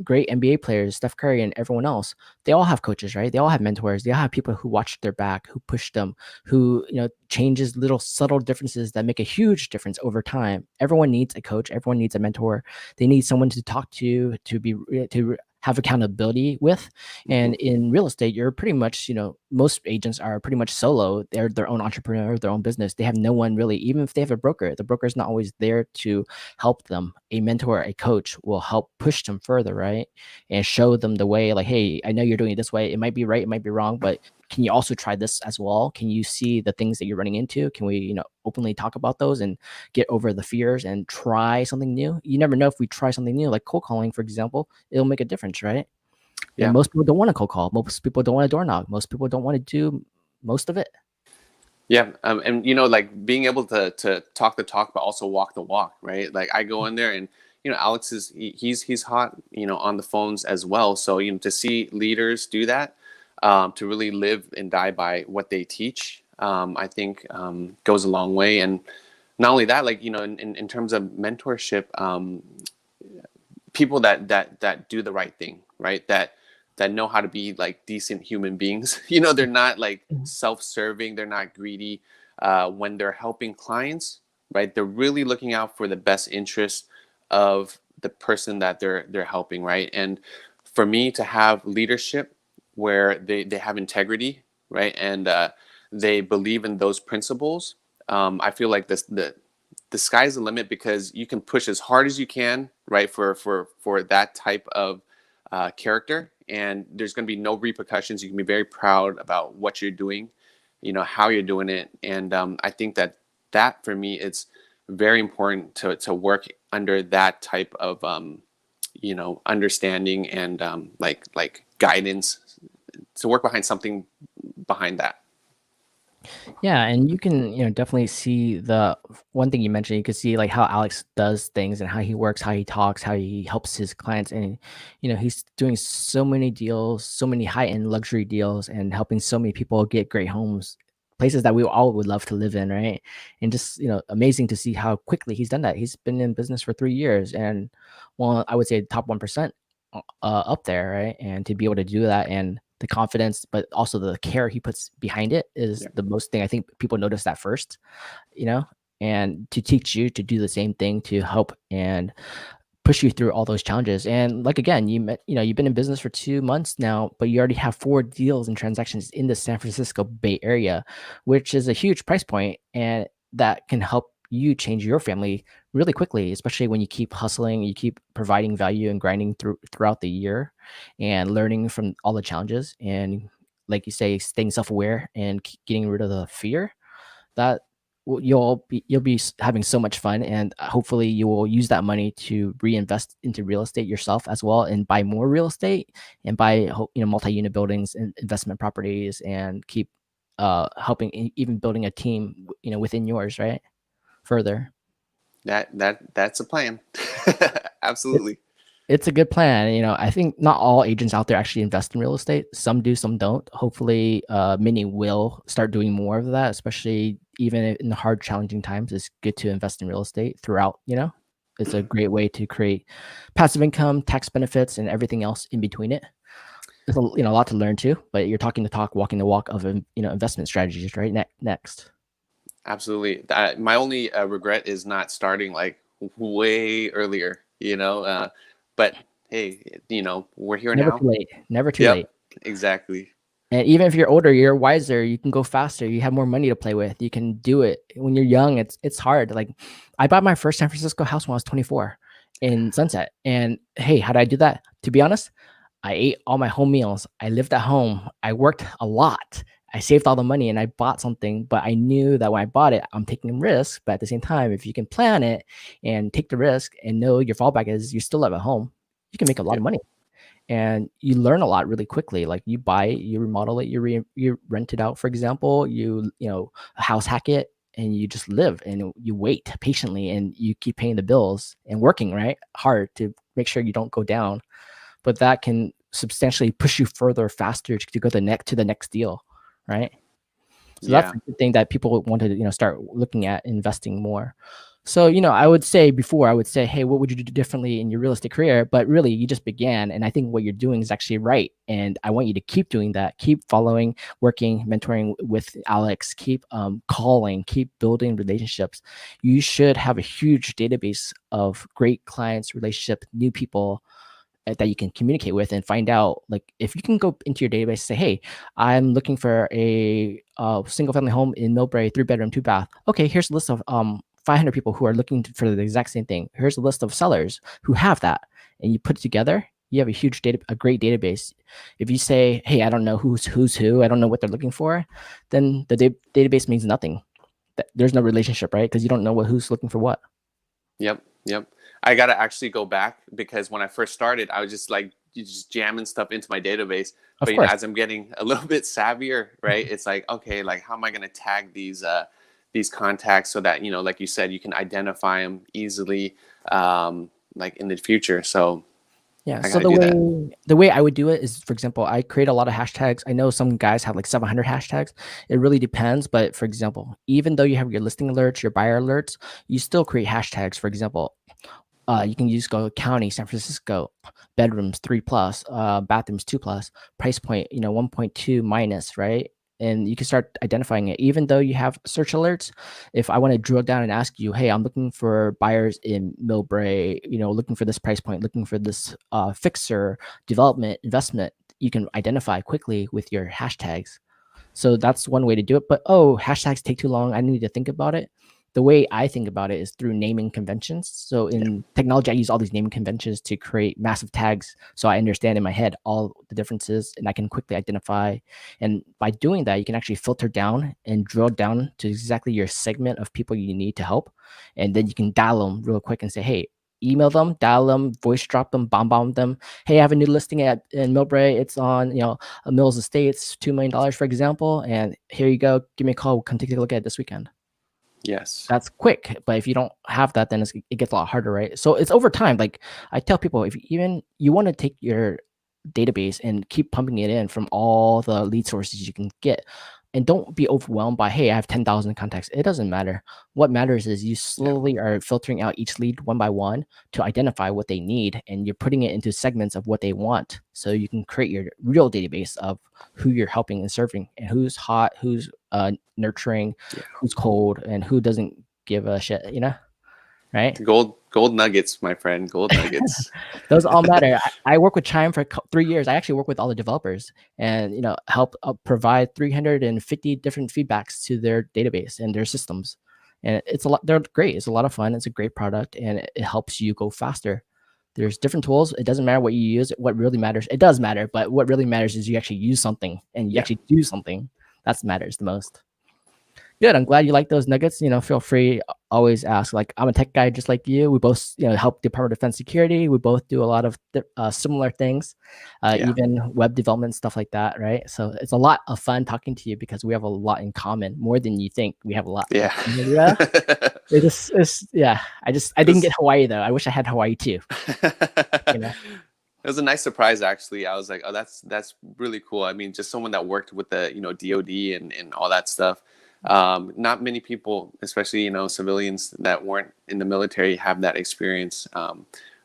great NBA players, Steph Curry and everyone else, they all have coaches, right? They all have mentors. They all have people who watch their back, who push them, who changes little subtle differences that make a huge difference over time. Everyone needs a coach. Everyone needs a mentor. They need someone to talk to be to have accountability with. Hmm. And in real estate, you're pretty much, most agents are pretty much solo. They're their own entrepreneur, their own business. They have no one really, even if they have a broker, the broker is not always there to help them. A mentor, a coach will help push them further, right? And show them the way, like, hey, I know you're doing it this way. It might be right, it might be wrong, but can you also try this as well? Can you see the things that you're running into? Can we, openly talk about those and get over the fears and try something new? You never know if we try something new, like cold calling, for example, it'll make a difference, right? And Yeah. most people don't wanna cold call. Most people don't wanna door knock. Most people don't wanna do most of it. Yeah, and like, being able to talk the talk, but also walk the walk, right? Like, I go in there, and Alex he's hot, on the phones as well. So to see leaders do that, to really live and die by what they teach, I think goes a long way. And not only that, like, in terms of mentorship, people that do the right thing, right? That know how to be like decent human beings. They're not like Mhm. self-serving, they're not greedy. When they're helping clients, right, they're really looking out for the best interest of the person that they're helping, right? And for me to have leadership where they have integrity, right, and they believe in those principles, I feel like the sky's the limit, because you can push as hard as you can, right, for that type of character, and there's going to be no repercussions. You can be very proud about what you're doing, how you're doing it. And I think that for me, it's very important to work under that type of understanding, and like guidance, to work behind something behind that. Yeah, and you can, definitely see the one thing you mentioned, you can see like how Alex does things and how he works, how he talks, how he helps his clients. And, he's doing so many deals, so many high-end luxury deals and helping so many people get great homes, places that we all would love to live in, right? And just, amazing to see how quickly he's done that. He's been in business for 3 years and well, I would say top 1% up there, right? And to be able to do that and the confidence, but also the care he puts behind it is Yeah. the most thing I think people notice that first, you know, and to teach you to do the same thing to help and push you through all those challenges. And like again, you've been in business for 2 months now, but you already have 4 deals and transactions in the San Francisco Bay Area, which is a huge price point, and that can help you change your family really quickly, especially when you keep hustling, you keep providing value and grinding throughout the year, and learning from all the challenges, and like you say, staying self-aware and getting rid of the fear that you'll be having so much fun, and hopefully you will use that money to reinvest into real estate yourself as well, and buy more real estate and buy multi-unit buildings and investment properties, and keep helping even building a team within yours, right? Further. That's a plan. Absolutely. It's a good plan. I think not all agents out there actually invest in real estate. Some do, some don't. Hopefully, many will start doing more of that, especially even in the hard, challenging times. It's good to invest in real estate throughout. It's a great way to create passive income, tax benefits, and everything else in between it. There's a lot to learn too, but you're talking the talk, walking the walk of investment strategies, right? Next. Absolutely. My only regret is not starting like way earlier, but hey, we're here Never now. too late. Never too Yep, late. exactly. And even if you're older, you're wiser, you can go faster, you have more money to play with, you can do it. When you're young, it's hard. Like, I bought my first San Francisco house when I was 24 in Sunset, and, hey, how did I do that? To be honest, I ate all my home meals, I lived at home, I worked a lot, I saved all the money, and I bought something, but I knew that when I bought it, I'm taking risks, but at the same time, if you can plan it and take the risk and know your fallback is you still live at home, you can make a lot Yeah. of money, and you learn a lot really quickly. Like, you buy it, you remodel it, you rent it out, for example, house hack it, and you just live and you wait patiently and you keep paying the bills and working right hard to make sure you don't go down. But that can substantially push you further faster to go to the next deal, right? So that's Yeah. a good thing that people want to, start looking at investing more. So, I would say before I would say, hey, what would you do differently in your real estate career? But really, you just began. And I think what you're doing is actually right. And I want you to keep doing that. Keep following, working, mentoring with Alex, keep calling, keep building relationships. You should have a huge database of great clients, relationship, new people that you can communicate with and find out, like, if you can go into your database and say, hey, I'm looking for a single family home in Millbrae, 3 bedroom, 2 bath. Okay, here's a list of 500 people who are looking for the exact same thing. Here's a list of sellers who have that, and you put it together, you have a great database. If you say, hey, I don't know who's who, I don't know what they're looking for, then the database means nothing. There's no relationship, right? Because you don't know who's looking for what. Yep. Yep. I gotta actually go back because when I first started, I was just like just jamming stuff into my database. Of But course. as I'm getting a little bit savvier, right? It's like, okay, like how am I gonna tag these contacts so that like you said, you can identify them easily, like in the future. So Yeah, I so gotta the do way that. the way I would do it is, for example, I create a lot of hashtags. I know some guys have like 700 hashtags. It really depends, but for example, even though you have your listing alerts, your buyer alerts, you still create hashtags. For example, you can use go county, San Francisco, bedrooms 3 plus, bathrooms 2 plus, price point, 1.2 minus, right? And you can start identifying it. Even though you have search alerts, if I want to drill down and ask you, hey, I'm looking for buyers in Millbrae, looking for this price point, looking for this fixer, development, investment, you can identify quickly with your hashtags. So that's one way to do it. But oh, hashtags take too long, I need to think about it. The way I think about it is through naming conventions. So Yeah. in technology, I use all these naming conventions to create massive tags. So I understand in my head all the differences and I can quickly identify. And by doing that, you can actually filter down and drill down to exactly your segment of people you need to help. And then you can dial them real quick and say, hey, email them, dial them, voice drop them, bomb them. Hey, I have a new listing at in Millbrae. It's on, a Mills Estates, $2 million, for example, and here you go. Give me a call. Come take a look at it this weekend. Yes. That's quick, but if you don't have that, then it gets a lot harder, right? So it's over time. Like I tell people, if even you want to take your database and keep pumping it in from all the lead sources you can get, and don't be overwhelmed by, hey, I have 10,000 contacts. It doesn't matter. What matters is you Yeah. slowly are filtering out each lead one by one to identify what they need, and you're putting it into segments of what they want, so you can create your real database of who you're helping and serving, and who's hot, who's nurturing, Yeah. who's cold, and who doesn't give a shit, right? The gold nuggets, my friend. Gold nuggets. Those all matter. I work with Chime for 3 years. I actually work with all the developers and help provide 350 different feedbacks to their database and their systems. And it's a lot. They're great. It's a lot of fun. It's a great product, and it helps you go faster. There's different tools. It doesn't matter what you use. What really matters, it does matter, but what really matters is you actually use something and you Yeah. actually do something. That matters the most. Good. I'm glad you like those nuggets. Feel free. Always ask. Like, I'm a tech guy just like you. We both, help Department of Defense security. We both do a lot of similar things, Yeah. even web development, stuff like that, right? So it's a lot of fun talking to you because we have a lot in common, more than you think. We have a lot. Yeah. Yeah. Yeah. I didn't It's get Hawaii though. I wish I had Hawaii too. You know. It was a nice surprise, actually. I was like, oh, that's really cool. I mean, just someone that worked with the DoD and all that stuff. Not many people, especially civilians that weren't in the military, have that experience.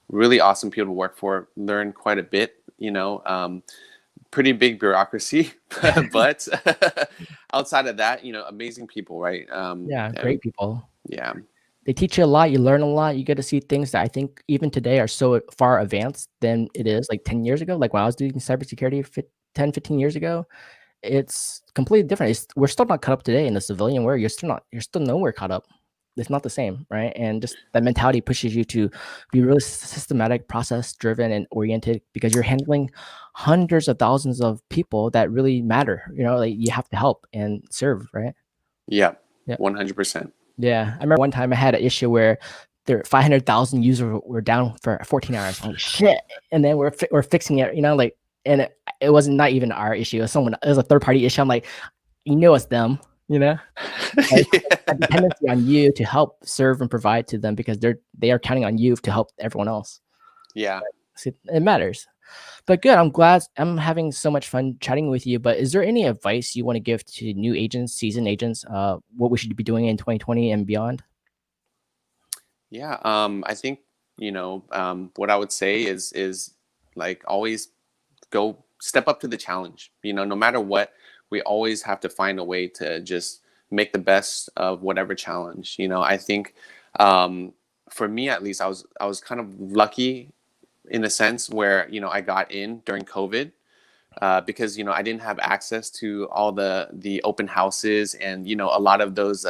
Really awesome people to work for. Learned quite a bit. Pretty big bureaucracy, but outside of that, amazing people, right? Yeah. Great people. Yeah. They teach you a lot. You learn a lot. You get to see things that I think even today are so far advanced than it is like 10 years ago. Like when I was doing cybersecurity 10, 15 years ago, it's completely different. We're still not caught up today in the civilian world. You're still nowhere caught up. It's not the same, right? And just that mentality pushes you to be really systematic, process driven, and oriented because you're handling hundreds of thousands of people that really matter. Like you have to help and serve, right? Yeah. Yeah. 100%. Yeah, I remember one time I had an issue where there 500,000 users were down for 14 hours. I'm like, shit, and then we're fixing it, like, and it wasn't not even our issue. It was a third party issue. I'm like, it's them, Like, a dependency on you to help serve and provide to them because they are counting on you to help everyone else. Yeah. So it matters. But good. I'm glad I'm having so much fun chatting with you. But is there any advice you want to give to new agents, seasoned agents, what we should be doing in 2020 and beyond? Yeah. I think, what I would say is like always go step up to the challenge. No matter what, we always have to find a way to just make the best of whatever challenge. I think for me at least, I was kind of lucky in a sense where I got in during COVID because I didn't have access to all the open houses and a lot of those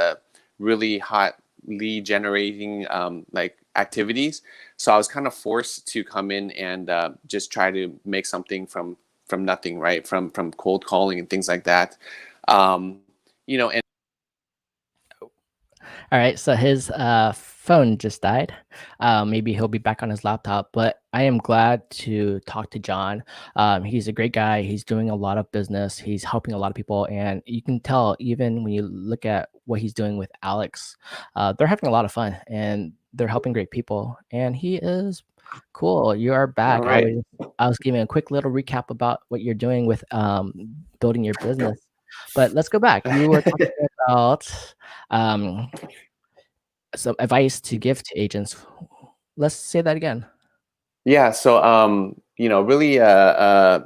really hot lead generating like activities. So I was kind of forced to come in and just try to make something from nothing, right? From cold calling and things like that. And All right, so his phone just died. Maybe he'll be back on his laptop, but I am glad to talk to John. He's a great guy. He's doing a lot of business. He's helping a lot of people, and you can tell even when you look at what he's doing with Alex, they're having a lot of fun and they're helping great people. And he is cool. You are all back. right. I was giving a quick little recap about what you're doing with building your business, but let's go back. You were talking about um, some advice to give to agents. Let's say that again. Yeah. So really uh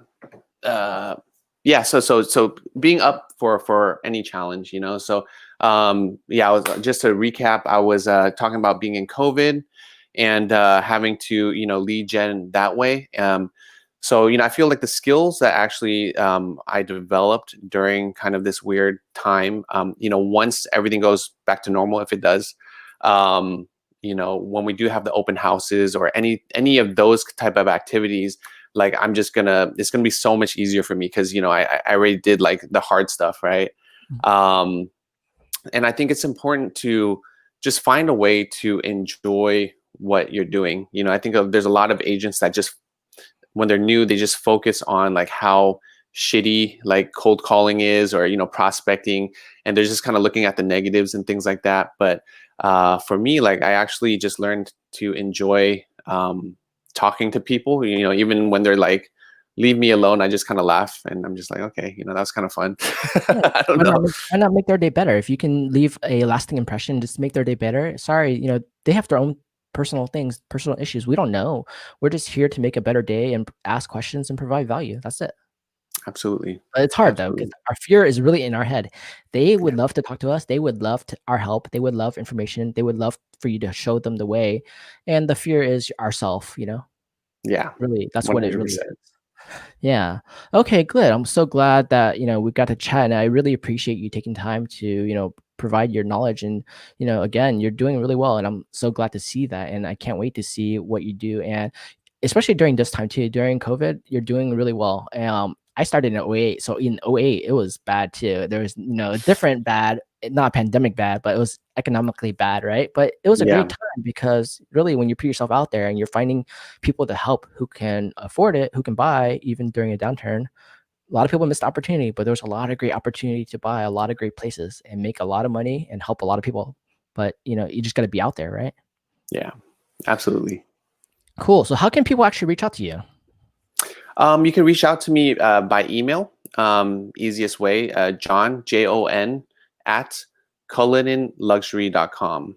yeah, so being up for any challenge, so yeah, I was just to recap, I was talking about being in COVID and having to lead gen that way. So I feel like the skills that actually I developed during kind of this weird time, once everything goes back to normal, if it does, when we do have the open houses or any of those type of activities, like it's gonna be so much easier for me because I already did like the hard stuff, right? um and I think it's important to just find a way to enjoy what you're doing. I think there's a lot of agents that just when they're new, they just focus on like how shitty like cold calling is, or prospecting, and they're just kind of looking at the negatives and things like that. But for me, like, I actually just learned to enjoy talking to people. Even when they're like, leave me alone, I just kind of laugh, and I'm just like, okay, that's kind of fun. Yeah, I don't why know. not make their day better? If you can leave a lasting impression, just make their day better. Sorry, they have their own personal things, personal issues. We don't know. We're just here to make a better day and ask questions and provide value. That's it. Absolutely. But it's hard though, because Absolutely. our fear is really in our head. They Yeah. would love to talk to us. They would love our help. They would love information. They would love for you to show them the way. And the fear is ourself, Yeah. really, that's what it really 100%. is. Yeah. Okay, good. I'm so glad that, we got to chat, and I really appreciate you taking time to, provide your knowledge. And, again, you're doing really well, and I'm so glad to see that. And I can't wait to see what you do. And especially during this time too, during COVID, you're doing really well. I started in '08. So in '08, it was bad too. There was, a different bad, not pandemic bad, but it was economically bad, right? But it was a Yeah. great time, because really when you put yourself out there and you're finding people to help who can afford it, who can buy even during a downturn. A lot of people missed opportunity, but there's a lot of great opportunity to buy a lot of great places and make a lot of money and help a lot of people. But you just got to be out there, right? Yeah. Absolutely. Cool. So how can people actually reach out to you? You can reach out to me by email. Easiest way, Jon, Jon, at cullinanluxury.com.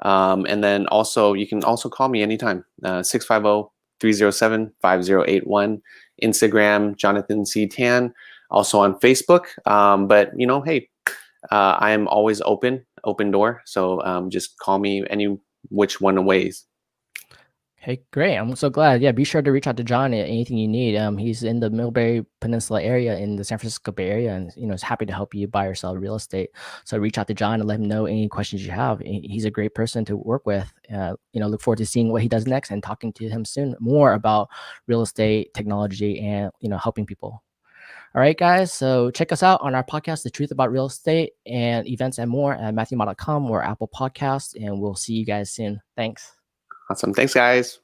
And then also, you can also call me anytime, 650-307-5081. Instagram, Jonathan C. Tan. Also on Facebook. But, hey, I am always open door. So just call me any which one ways. Hey, great. I'm so glad. Yeah, be sure to reach out to John at anything you need. He's in the Millbury Peninsula area in the San Francisco Bay Area, and is happy to help you buy or sell real estate. So reach out to John and let him know any questions you have. He's a great person to work with. Look forward to seeing what he does next and talking to him soon more about real estate, technology, and helping people. All right, guys. So check us out on our podcast, The Truth About Real Estate, and events and more at matthewma.com or Apple Podcasts, and we'll see you guys soon. Thanks. Awesome. Thanks, guys.